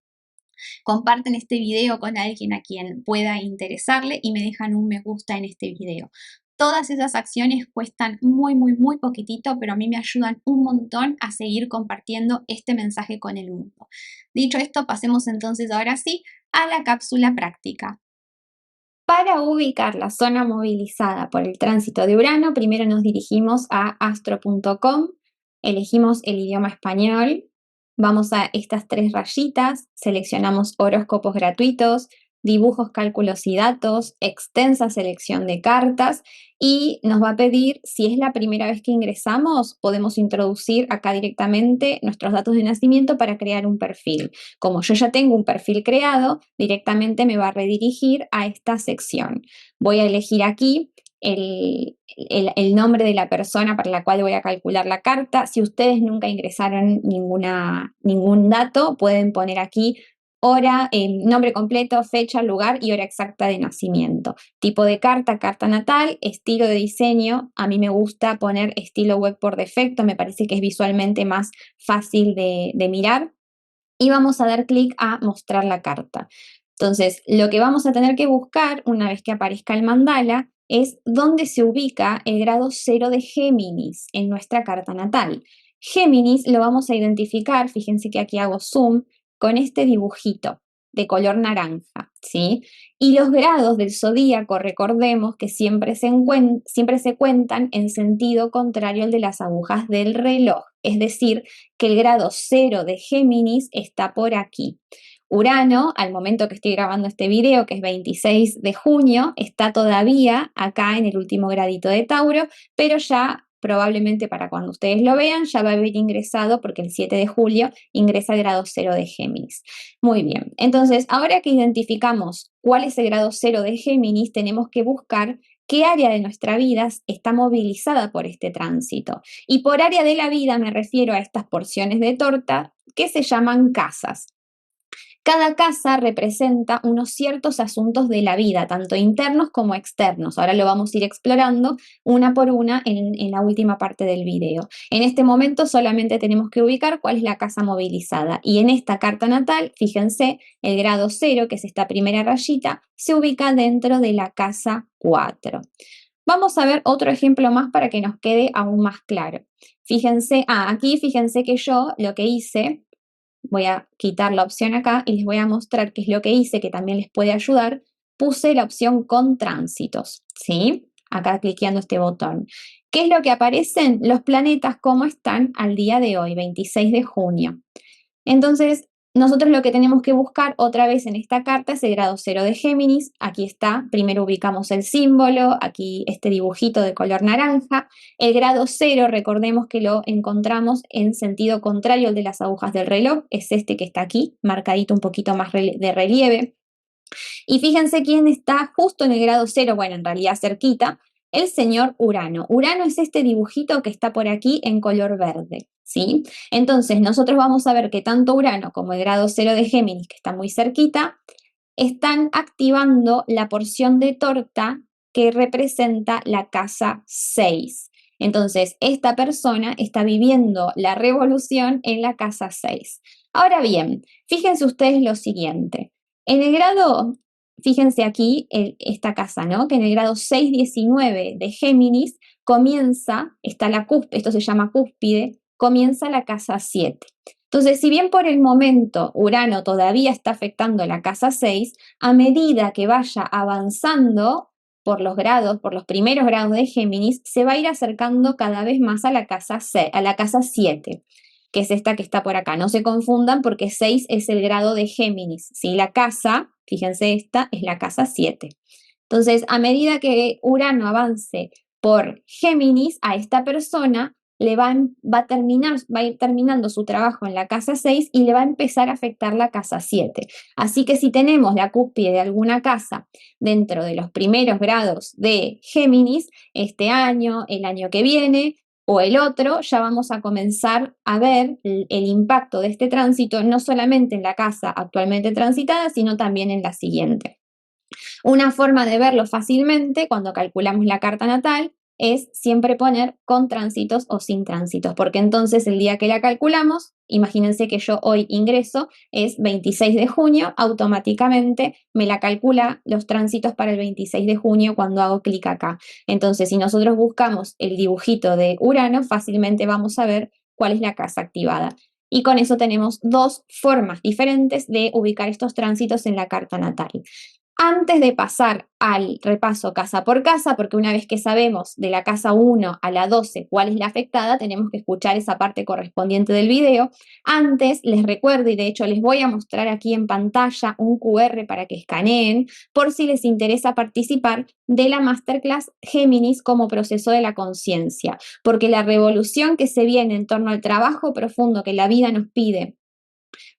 Comparten este video con alguien a quien pueda interesarle y me dejan un me gusta en este video. Todas esas acciones cuestan muy poquitito, pero a mí me ayudan un montón a seguir compartiendo este mensaje con el mundo. Dicho esto, pasemos entonces ahora sí a la cápsula práctica. Para ubicar la zona movilizada por el tránsito de Urano, primero nos dirigimos a astro.com, elegimos el idioma español, vamos a estas 3 rayitas, seleccionamos horóscopos gratuitos, dibujos, cálculos y datos, extensa selección de cartas y nos va a pedir, si es la primera vez que ingresamos, podemos introducir acá directamente nuestros datos de nacimiento para crear un perfil. Como yo ya tengo un perfil creado, directamente me va a redirigir a esta sección. Voy a elegir aquí el nombre de la persona para la cual voy a calcular la carta. Si ustedes nunca ingresaron ningún dato, pueden poner aquí hora, nombre completo, fecha, lugar y hora exacta de nacimiento. Tipo de carta, carta natal, estilo de diseño. A mí me gusta poner estilo web por defecto, me parece que es visualmente más fácil de mirar. Y vamos a dar clic a mostrar la carta. Entonces, lo que vamos a tener que buscar una vez que aparezca el mandala es dónde se ubica el grado 0 de Géminis en nuestra carta natal. Géminis lo vamos a identificar, fíjense que aquí hago zoom, con este dibujito de color naranja, ¿sí? Y los grados del zodíaco, recordemos que siempre se cuentan en sentido contrario al de las agujas del reloj, es decir, que el grado 0 de Géminis está por aquí. Urano, al momento que estoy grabando este video, que es 26 de junio, está todavía acá en el último gradito de Tauro, pero ya probablemente para cuando ustedes lo vean ya va a haber ingresado, porque el 7 de julio ingresa el grado 0 de Géminis. Muy bien, entonces ahora que identificamos cuál es el grado 0 de Géminis, tenemos que buscar qué área de nuestra vida está movilizada por este tránsito. Y por área de la vida me refiero a estas porciones de torta que se llaman casas. Cada casa representa unos ciertos asuntos de la vida, tanto internos como externos. Ahora lo vamos a ir explorando una por una en la última parte del video. En este momento solamente tenemos que ubicar cuál es la casa movilizada. Y en esta carta natal, fíjense, el grado 0, que es esta primera rayita, se ubica dentro de la casa 4. Vamos a ver otro ejemplo más para que nos quede aún más claro. Fíjense, aquí fíjense que yo lo que hice, voy a quitar la opción acá y les voy a mostrar qué es lo que hice, que también les puede ayudar. Puse la opción con tránsitos, ¿sí? Acá cliqueando este botón. ¿Qué es lo que aparecen? Los planetas como están al día de hoy, 26 de junio. Entonces, nosotros lo que tenemos que buscar otra vez en esta carta es el grado 0 de Géminis. Aquí está, primero ubicamos el símbolo, aquí este dibujito de color naranja. El grado 0, recordemos que lo encontramos en sentido contrario al de las agujas del reloj, es este que está aquí, marcadito un poquito más de relieve. Y fíjense quién está justo en el grado 0, bueno, en realidad cerquita, el señor Urano. Urano es este dibujito que está por aquí en color verde, ¿sí? Entonces, nosotros vamos a ver que tanto Urano como el grado 0 de Géminis, que está muy cerquita, están activando la porción de torta que representa la casa 6. Entonces, esta persona está viviendo la revolución en la casa 6. Ahora bien, fíjense ustedes lo siguiente. En el grado, fíjense aquí esta casa, ¿no? Que en el grado 619 de Géminis comienza, está la cúspide, esto se llama cúspide, comienza la casa 7. Entonces, si bien por el momento Urano todavía está afectando la casa 6, a medida que vaya avanzando por los grados, por los primeros grados de Géminis, se va a ir acercando cada vez más a la casa 7, que es esta que está por acá. No se confundan porque 6 es el grado de Géminis. ¿Sí? La casa, fíjense, esta es la casa 7. Entonces, a medida que Urano avance por Géminis, a esta persona va a ir terminando su trabajo en la casa 6 y le va a empezar a afectar la casa 7. Así que si tenemos la cúspide de alguna casa dentro de los primeros grados de Géminis, este año, el año que viene o el otro, ya vamos a comenzar a ver el impacto de este tránsito no solamente en la casa actualmente transitada, sino también en la siguiente. Una forma de verlo fácilmente cuando calculamos la carta natal es siempre poner con tránsitos o sin tránsitos, porque entonces el día que la calculamos, imagínense que yo hoy ingreso, es 26 de junio, automáticamente me la calcula los tránsitos para el 26 de junio cuando hago clic acá. Entonces, si nosotros buscamos el dibujito de Urano, fácilmente vamos a ver cuál es la casa activada. Y con eso tenemos dos formas diferentes de ubicar estos tránsitos en la carta natal. Antes de pasar al repaso casa por casa, porque una vez que sabemos de la casa 1 a la 12 cuál es la afectada, tenemos que escuchar esa parte correspondiente del video. Antes les recuerdo, y de hecho les voy a mostrar aquí en pantalla un QR para que escaneen, por si les interesa participar de la Masterclass Géminis como proceso de la conciencia, porque la revolución que se viene en torno al trabajo profundo que la vida nos pide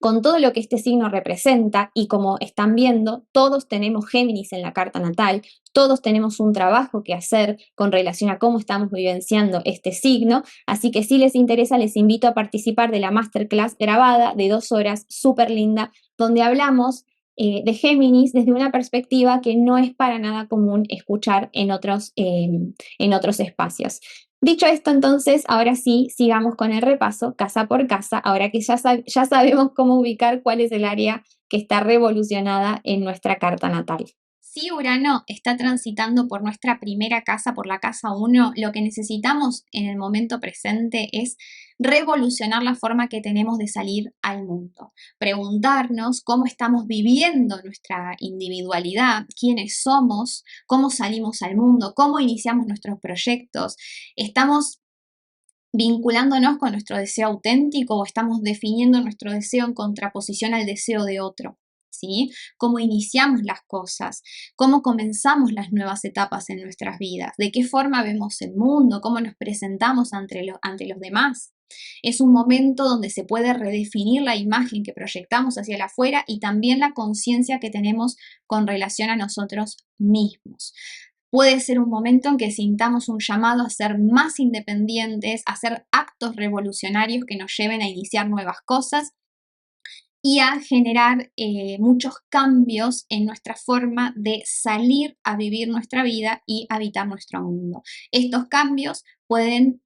con todo lo que este signo representa y como están viendo, todos tenemos Géminis en la carta natal, todos tenemos un trabajo que hacer con relación a cómo estamos vivenciando este signo, así que si les interesa les invito a participar de la masterclass grabada de 2 horas, súper linda, donde hablamos de Géminis desde una perspectiva que no es para nada común escuchar en otros espacios. Dicho esto, entonces, ahora sí, sigamos con el repaso, casa por casa, ahora que ya sabemos cómo ubicar cuál es el área que está revolucionada en nuestra carta natal. Si Urano está transitando por nuestra primera casa, por la casa 1, lo que necesitamos en el momento presente es revolucionar la forma que tenemos de salir al mundo. Preguntarnos cómo estamos viviendo nuestra individualidad, quiénes somos, cómo salimos al mundo, cómo iniciamos nuestros proyectos. ¿Estamos vinculándonos con nuestro deseo auténtico o estamos definiendo nuestro deseo en contraposición al deseo de otro? ¿Sí? Cómo iniciamos las cosas, cómo comenzamos las nuevas etapas en nuestras vidas, de qué forma vemos el mundo, cómo nos presentamos ante los demás. Es un momento donde se puede redefinir la imagen que proyectamos hacia el afuera y también la conciencia que tenemos con relación a nosotros mismos. Puede ser un momento en que sintamos un llamado a ser más independientes, a hacer actos revolucionarios que nos lleven a iniciar nuevas cosas y a generar muchos cambios en nuestra forma de salir a vivir nuestra vida y habitar nuestro mundo. Estos cambios pueden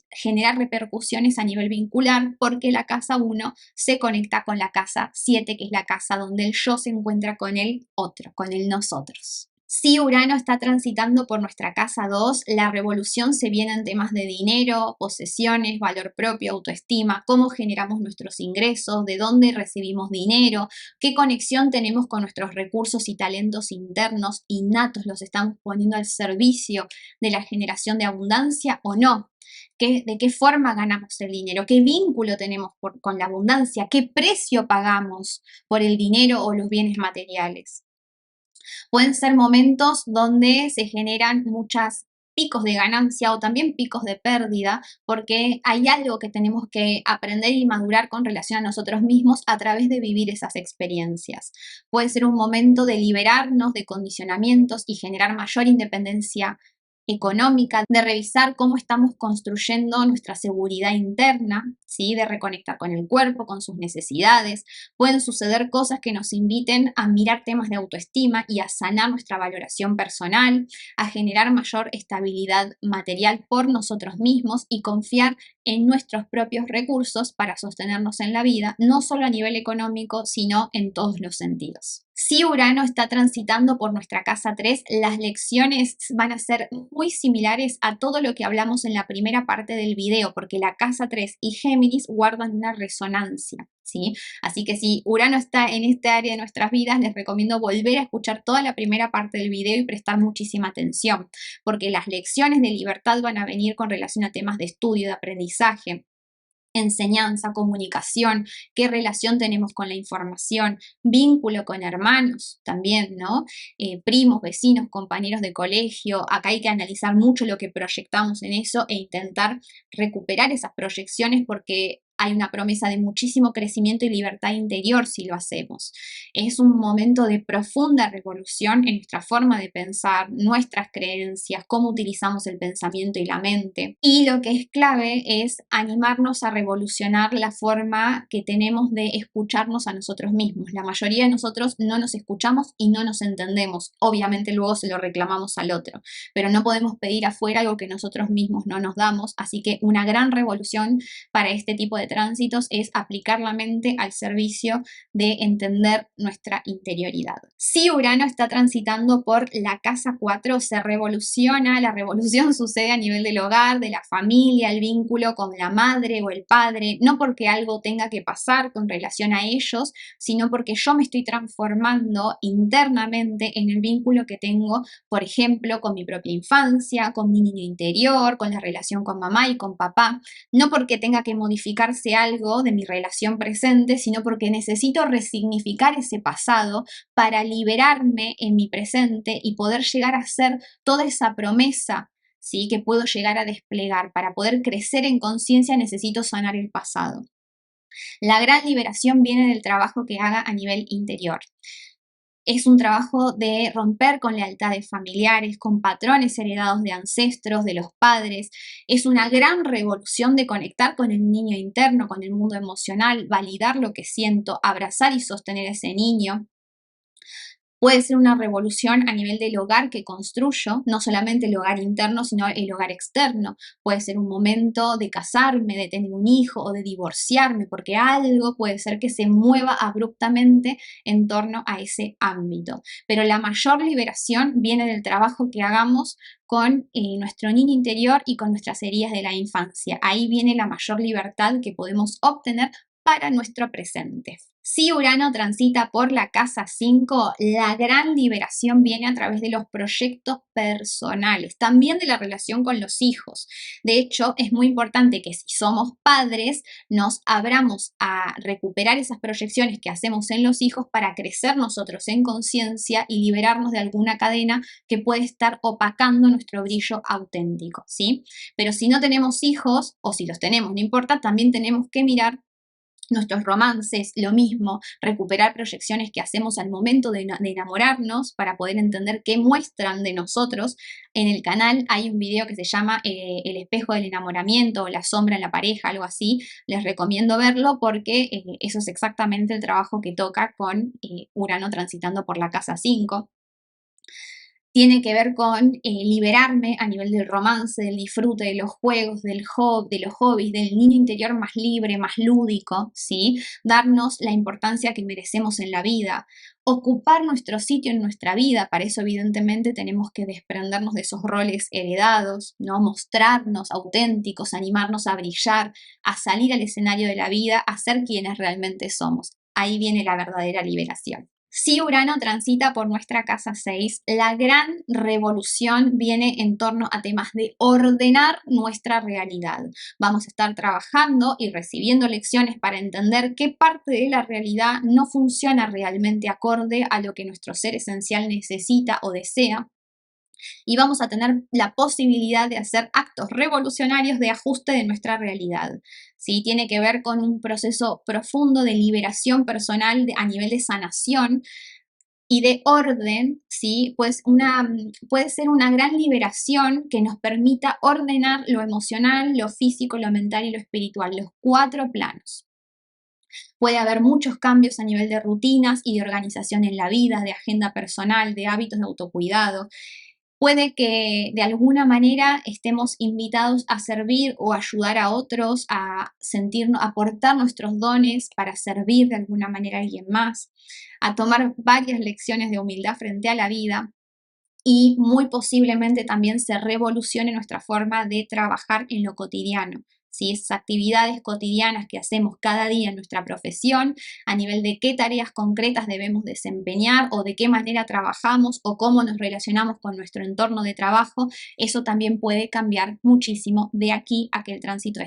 generar repercusiones a nivel vincular porque la casa 1 se conecta con la casa 7, que es la casa donde el yo se encuentra con el otro, con el nosotros. Si Urano está transitando por nuestra casa 2, la revolución se viene en temas de dinero, posesiones, valor propio, autoestima, cómo generamos nuestros ingresos, de dónde recibimos dinero, qué conexión tenemos con nuestros recursos y talentos internos innatos, los estamos poniendo al servicio de la generación de abundancia o no. ¿De qué forma ganamos el dinero? ¿Qué vínculo tenemos con la abundancia? ¿Qué precio pagamos por el dinero o los bienes materiales? Pueden ser momentos donde se generan muchos picos de ganancia o también picos de pérdida, porque hay algo que tenemos que aprender y madurar con relación a nosotros mismos a través de vivir esas experiencias. Puede ser un momento de liberarnos de condicionamientos y generar mayor independencia económica, de revisar cómo estamos construyendo nuestra seguridad interna, ¿sí? De reconectar con el cuerpo, con sus necesidades. Pueden suceder cosas que nos inviten a mirar temas de autoestima y a sanar nuestra valoración personal, a generar mayor estabilidad material por nosotros mismos y confiar en nuestros propios recursos para sostenernos en la vida, no solo a nivel económico, sino en todos los sentidos. Si Urano está transitando por nuestra casa 3, las lecciones van a ser muy similares a todo lo que hablamos en la primera parte del video, porque la casa 3 y Géminis guardan una resonancia, ¿sí? Así que si Urano está en esta área de nuestras vidas, les recomiendo volver a escuchar toda la primera parte del video y prestar muchísima atención, porque las lecciones de libertad van a venir con relación a temas de estudio, de aprendizaje, enseñanza, comunicación, qué relación tenemos con la información, vínculo con hermanos también, ¿no? Primos, vecinos, compañeros de colegio. Acá hay que analizar mucho lo que proyectamos en eso e intentar recuperar esas proyecciones porque hay una promesa de muchísimo crecimiento y libertad interior si lo hacemos. Es un momento de profunda revolución en nuestra forma de pensar, nuestras creencias, cómo utilizamos el pensamiento y la mente. Y lo que es clave es animarnos a revolucionar la forma que tenemos de escucharnos a nosotros mismos. La mayoría de nosotros no nos escuchamos y no nos entendemos. Obviamente luego se lo reclamamos al otro, pero no podemos pedir afuera algo que nosotros mismos no nos damos. Así que una gran revolución para este tipo de tránsitos es aplicar la mente al servicio de entender nuestra interioridad. Si Urano está transitando por la casa 4, se revoluciona, la revolución sucede a nivel del hogar, de la familia, el vínculo con la madre o el padre, no porque algo tenga que pasar con relación a ellos, sino porque yo me estoy transformando internamente en el vínculo que tengo, por ejemplo, con mi propia infancia, con mi niño interior, con la relación con mamá y con papá, no porque tenga que modificarse algo de mi relación presente, sino porque necesito resignificar ese pasado para liberarme en mi presente y poder llegar a ser toda esa promesa, ¿sí? Que puedo llegar a desplegar. Para poder crecer en conciencia necesito sanar el pasado. La gran liberación viene del trabajo que haga a nivel interior. Es un trabajo de romper con lealtades familiares, con patrones heredados de ancestros, de los padres. Es una gran revolución de conectar con el niño interno, con el mundo emocional, validar lo que siento, abrazar y sostener a ese niño. Puede ser una revolución a nivel del hogar que construyo, no solamente el hogar interno, sino el hogar externo. Puede ser un momento de casarme, de tener un hijo o de divorciarme, porque algo puede ser que se mueva abruptamente en torno a ese ámbito. Pero la mayor liberación viene del trabajo que hagamos con nuestro niño interior y con nuestras heridas de la infancia. Ahí viene la mayor libertad que podemos obtener para nuestro presente. Si Urano transita por la casa 5, la gran liberación viene a través de los proyectos personales, también de la relación con los hijos. De hecho, es muy importante que si somos padres, nos abramos a recuperar esas proyecciones que hacemos en los hijos para crecer nosotros en conciencia y liberarnos de alguna cadena que puede estar opacando nuestro brillo auténtico, ¿sí? Pero si no tenemos hijos, o si los tenemos, no importa, también tenemos que mirar nuestros romances, lo mismo, recuperar proyecciones que hacemos al momento de enamorarnos para poder entender qué muestran de nosotros. En el canal hay un video que se llama El espejo del enamoramiento o la sombra en la pareja, algo así. Les recomiendo verlo porque eso es exactamente el trabajo que toca con Urano transitando por la casa 5. tiene que ver con liberarme a nivel del romance, del disfrute, de los juegos, de los hobbies, del niño interior más libre, más lúdico, ¿sí? Darnos la importancia que merecemos en la vida, ocupar nuestro sitio en nuestra vida. Para eso, evidentemente, tenemos que desprendernos de esos roles heredados, ¿no? Mostrarnos auténticos, animarnos a brillar, a salir al escenario de la vida, a ser quienes realmente somos. Ahí viene la verdadera liberación. Si Urano transita por nuestra casa 6, la gran revolución viene en torno a temas de ordenar nuestra realidad. Vamos a estar trabajando y recibiendo lecciones para entender qué parte de la realidad no funciona realmente acorde a lo que nuestro ser esencial necesita o desea, y vamos a tener la posibilidad de hacer actos revolucionarios de ajuste de nuestra realidad. ¿Sí? Tiene que ver con un proceso profundo de liberación personal a nivel de sanación y de orden, ¿sí? Pues puede ser una gran liberación que nos permita ordenar lo emocional, lo físico, lo mental y lo espiritual, los 4 planos. Puede haber muchos cambios a nivel de rutinas y de organización en la vida, de agenda personal, de hábitos de autocuidado. Puede que de alguna manera estemos invitados a servir o ayudar a otros, a sentirnos, a aportar nuestros dones para servir de alguna manera a alguien más, a tomar varias lecciones de humildad frente a la vida. Y muy posiblemente también se revolucione nuestra forma de trabajar en lo cotidiano. ¿Sí? Esas actividades cotidianas que hacemos cada día en nuestra profesión, a nivel de qué tareas concretas debemos desempeñar o de qué manera trabajamos o cómo nos relacionamos con nuestro entorno de trabajo, eso también puede cambiar muchísimo de aquí a que el tránsito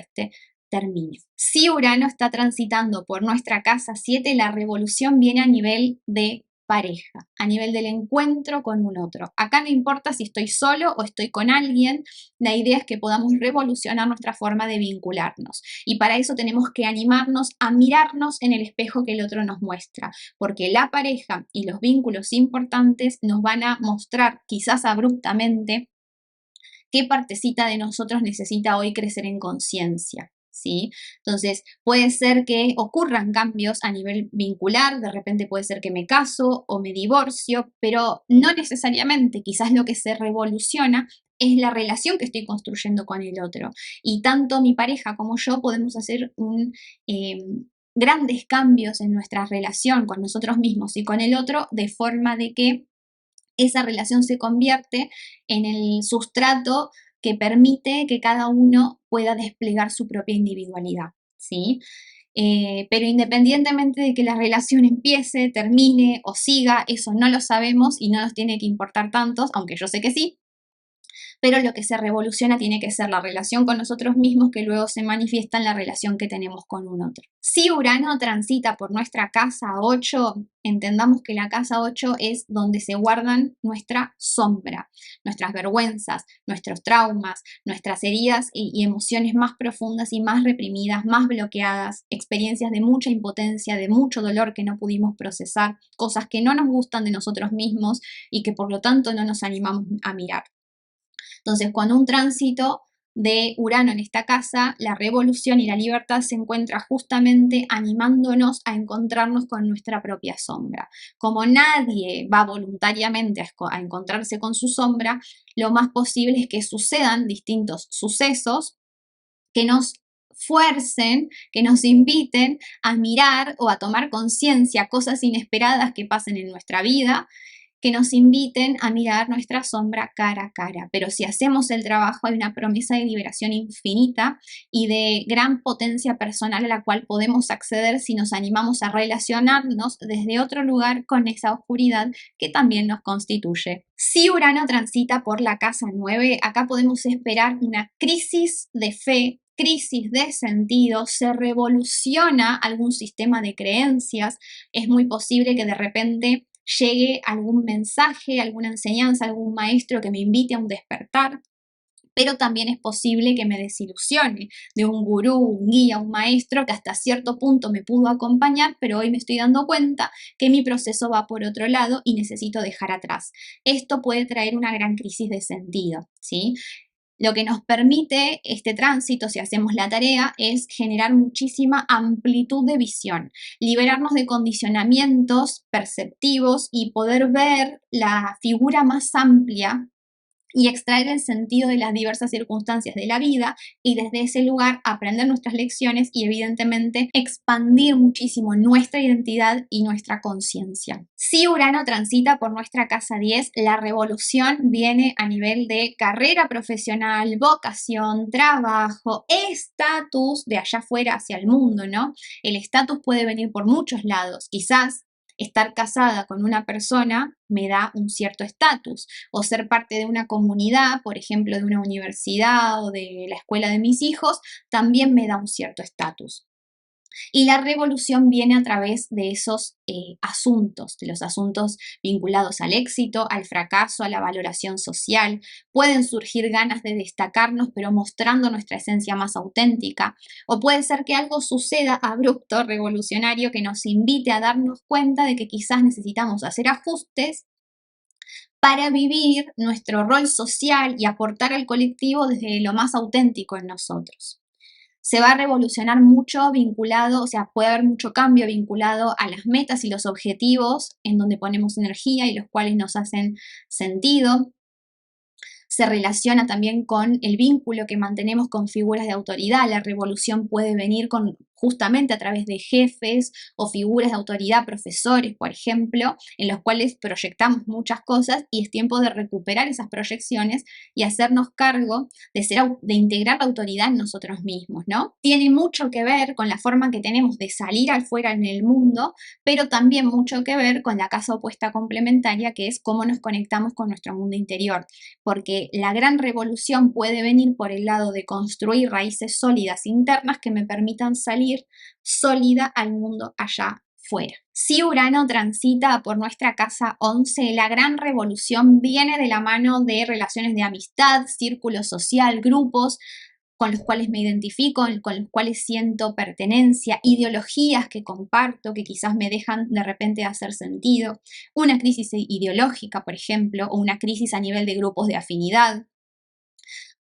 termine. Si Urano está transitando por nuestra casa 7, la revolución viene a nivel de pareja, a nivel del encuentro con un otro. Acá no importa si estoy solo o estoy con alguien, la idea es que podamos revolucionar nuestra forma de vincularnos. Y para eso tenemos que animarnos a mirarnos en el espejo que el otro nos muestra, porque la pareja y los vínculos importantes nos van a mostrar, quizás abruptamente, qué partecita de nosotros necesita hoy crecer en conciencia. ¿Sí? Entonces, puede ser que ocurran cambios a nivel vincular, de repente puede ser que me caso o me divorcio, pero no necesariamente, quizás lo que se revoluciona es la relación que estoy construyendo con el otro. Y tanto mi pareja como yo podemos hacer grandes cambios en nuestra relación con nosotros mismos y con el otro, de forma de que esa relación se convierte en el sustrato que permite que cada uno pueda desplegar su propia individualidad, ¿sí? Pero independientemente de que la relación empiece, termine o siga, eso no lo sabemos y no nos tiene que importar tanto, aunque yo sé que sí, pero lo que se revoluciona tiene que ser la relación con nosotros mismos, que luego se manifiesta en la relación que tenemos con un otro. Si Urano transita por nuestra casa 8, entendamos que la casa 8 es donde se guardan nuestra sombra, nuestras vergüenzas, nuestros traumas, nuestras heridas y emociones más profundas y más reprimidas, más bloqueadas, experiencias de mucha impotencia, de mucho dolor que no pudimos procesar, cosas que no nos gustan de nosotros mismos y que por lo tanto no nos animamos a mirar. Entonces, cuando un tránsito de Urano en esta casa, la revolución y la libertad se encuentra justamente animándonos a encontrarnos con nuestra propia sombra. Como nadie va voluntariamente a encontrarse con su sombra, lo más posible es que sucedan distintos sucesos que nos fuercen, que nos inviten a mirar o a tomar conciencia cosas inesperadas que pasen en nuestra vida, que nos inviten a mirar nuestra sombra cara a cara. Pero si hacemos el trabajo, hay una promesa de liberación infinita y de gran potencia personal a la cual podemos acceder si nos animamos a relacionarnos desde otro lugar con esa oscuridad que también nos constituye. Si Urano transita por la casa 9, acá podemos esperar una crisis de fe, crisis de sentido, se revoluciona algún sistema de creencias, es muy posible que de repente llegue algún mensaje, alguna enseñanza, algún maestro que me invite a un despertar, pero también es posible que me desilusione de un gurú, un guía, un maestro que hasta cierto punto me pudo acompañar, pero hoy me estoy dando cuenta que mi proceso va por otro lado y necesito dejar atrás. Esto puede traer una gran crisis de sentido, ¿sí? Lo que nos permite este tránsito, si hacemos la tarea, es generar muchísima amplitud de visión, liberarnos de condicionamientos perceptivos y poder ver la figura más amplia y extraer el sentido de las diversas circunstancias de la vida y desde ese lugar aprender nuestras lecciones y evidentemente expandir muchísimo nuestra identidad y nuestra conciencia. Si Urano transita por nuestra casa 10, la revolución viene a nivel de carrera profesional, vocación, trabajo, estatus de allá afuera hacia el mundo, ¿no? El estatus puede venir por muchos lados, quizás estar casada con una persona me da un cierto estatus, o ser parte de una comunidad, por ejemplo, de una universidad o de la escuela de mis hijos, también me da un cierto estatus. Y la revolución viene a través de esos asuntos, de los asuntos vinculados al éxito, al fracaso, a la valoración social. Pueden surgir ganas de destacarnos, pero mostrando nuestra esencia más auténtica. O puede ser que algo suceda abrupto, revolucionario, que nos invite a darnos cuenta de que quizás necesitamos hacer ajustes para vivir nuestro rol social y aportar al colectivo desde lo más auténtico en nosotros. Se va a revolucionar mucho vinculado, o sea, puede haber mucho cambio vinculado a las metas y los objetivos en donde ponemos energía y los cuales nos hacen sentido. Se relaciona también con el vínculo que mantenemos con figuras de autoridad. La revolución puede venir justamente a través de jefes o figuras de autoridad, profesores, por ejemplo, en los cuales proyectamos muchas cosas y es tiempo de recuperar esas proyecciones y hacernos cargo de integrar la autoridad en nosotros mismos, ¿no? Tiene mucho que ver con la forma que tenemos de salir afuera en el mundo, pero también mucho que ver con la casa opuesta complementaria, que es cómo nos conectamos con nuestro mundo interior, porque la gran revolución puede venir por el lado de construir raíces sólidas internas que me permitan salir sólida al mundo allá fuera. Si Urano transita por nuestra casa 11, la gran revolución viene de la mano de relaciones de amistad, círculo social, grupos con los cuales me identifico, con los cuales siento pertenencia, ideologías que comparto, que quizás me dejan de repente hacer sentido, una crisis ideológica, por ejemplo, o una crisis a nivel de grupos de afinidad.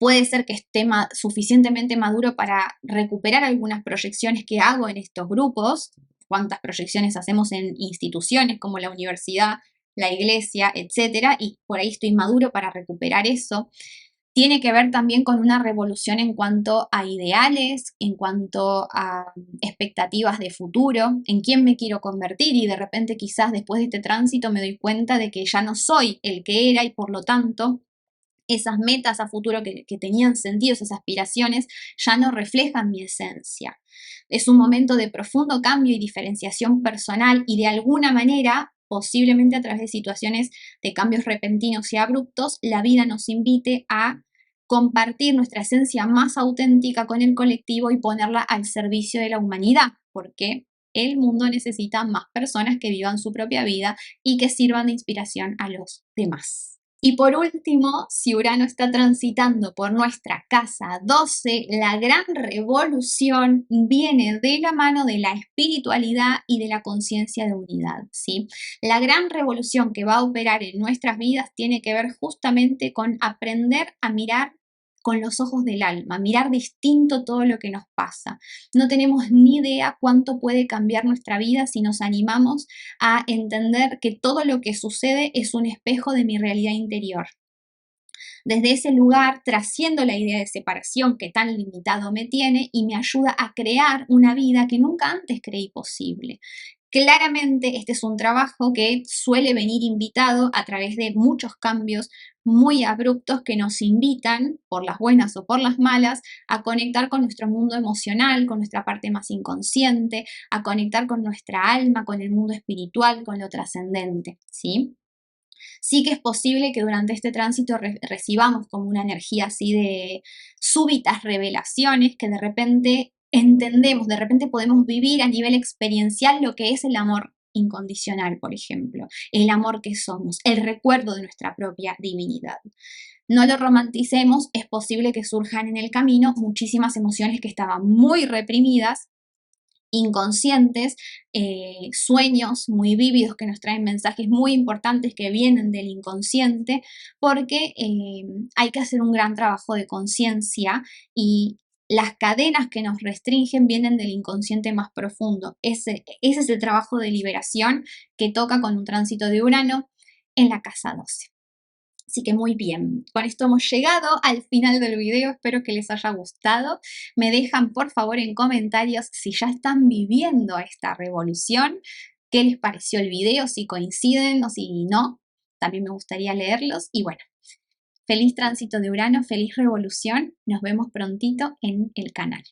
Puede ser que esté suficientemente maduro para recuperar algunas proyecciones que hago en estos grupos, cuántas proyecciones hacemos en instituciones como la universidad, la iglesia, etcétera, y por ahí estoy maduro para recuperar eso. Tiene que ver también con una revolución en cuanto a ideales, en cuanto a expectativas de futuro, en quién me quiero convertir y de repente quizás después de este tránsito me doy cuenta de que ya no soy el que era y por lo tanto esas metas a futuro que tenían sentido, esas aspiraciones, ya no reflejan mi esencia. Es un momento de profundo cambio y diferenciación personal y de alguna manera, posiblemente a través de situaciones de cambios repentinos y abruptos, la vida nos invite a compartir nuestra esencia más auténtica con el colectivo y ponerla al servicio de la humanidad, porque el mundo necesita más personas que vivan su propia vida y que sirvan de inspiración a los demás. Y por último, si Urano está transitando por nuestra casa 12, la gran revolución viene de la mano de la espiritualidad y de la conciencia de unidad, ¿sí? La gran revolución que va a operar en nuestras vidas tiene que ver justamente con aprender a mirar con los ojos del alma, mirar distinto todo lo que nos pasa. No tenemos ni idea cuánto puede cambiar nuestra vida si nos animamos a entender que todo lo que sucede es un espejo de mi realidad interior. Desde ese lugar trasciendo la idea de separación que tan limitado me tiene y me ayuda a crear una vida que nunca antes creí posible. Claramente este es un trabajo que suele venir invitado a través de muchos cambios muy abruptos que nos invitan, por las buenas o por las malas, a conectar con nuestro mundo emocional, con nuestra parte más inconsciente, a conectar con nuestra alma, con el mundo espiritual, con lo trascendente, ¿sí? Sí que es posible que durante este tránsito recibamos como una energía así de súbitas revelaciones que de repente entendemos, de repente podemos vivir a nivel experiencial lo que es el amor incondicional, por ejemplo, el amor que somos, el recuerdo de nuestra propia divinidad. No lo romanticemos, es posible que surjan en el camino muchísimas emociones que estaban muy reprimidas inconscientes, sueños muy vívidos que nos traen mensajes muy importantes que vienen del inconsciente, porque hay que hacer un gran trabajo de conciencia y las cadenas que nos restringen vienen del inconsciente más profundo. Ese es el trabajo de liberación que toca con un tránsito de Urano en la casa 12. Así que muy bien, con esto hemos llegado al final del video, espero que les haya gustado. Me dejan por favor en comentarios si ya están viviendo esta revolución, qué les pareció el video, si coinciden o si no, también me gustaría leerlos. Y bueno, feliz tránsito de Urano, feliz revolución, nos vemos prontito en el canal.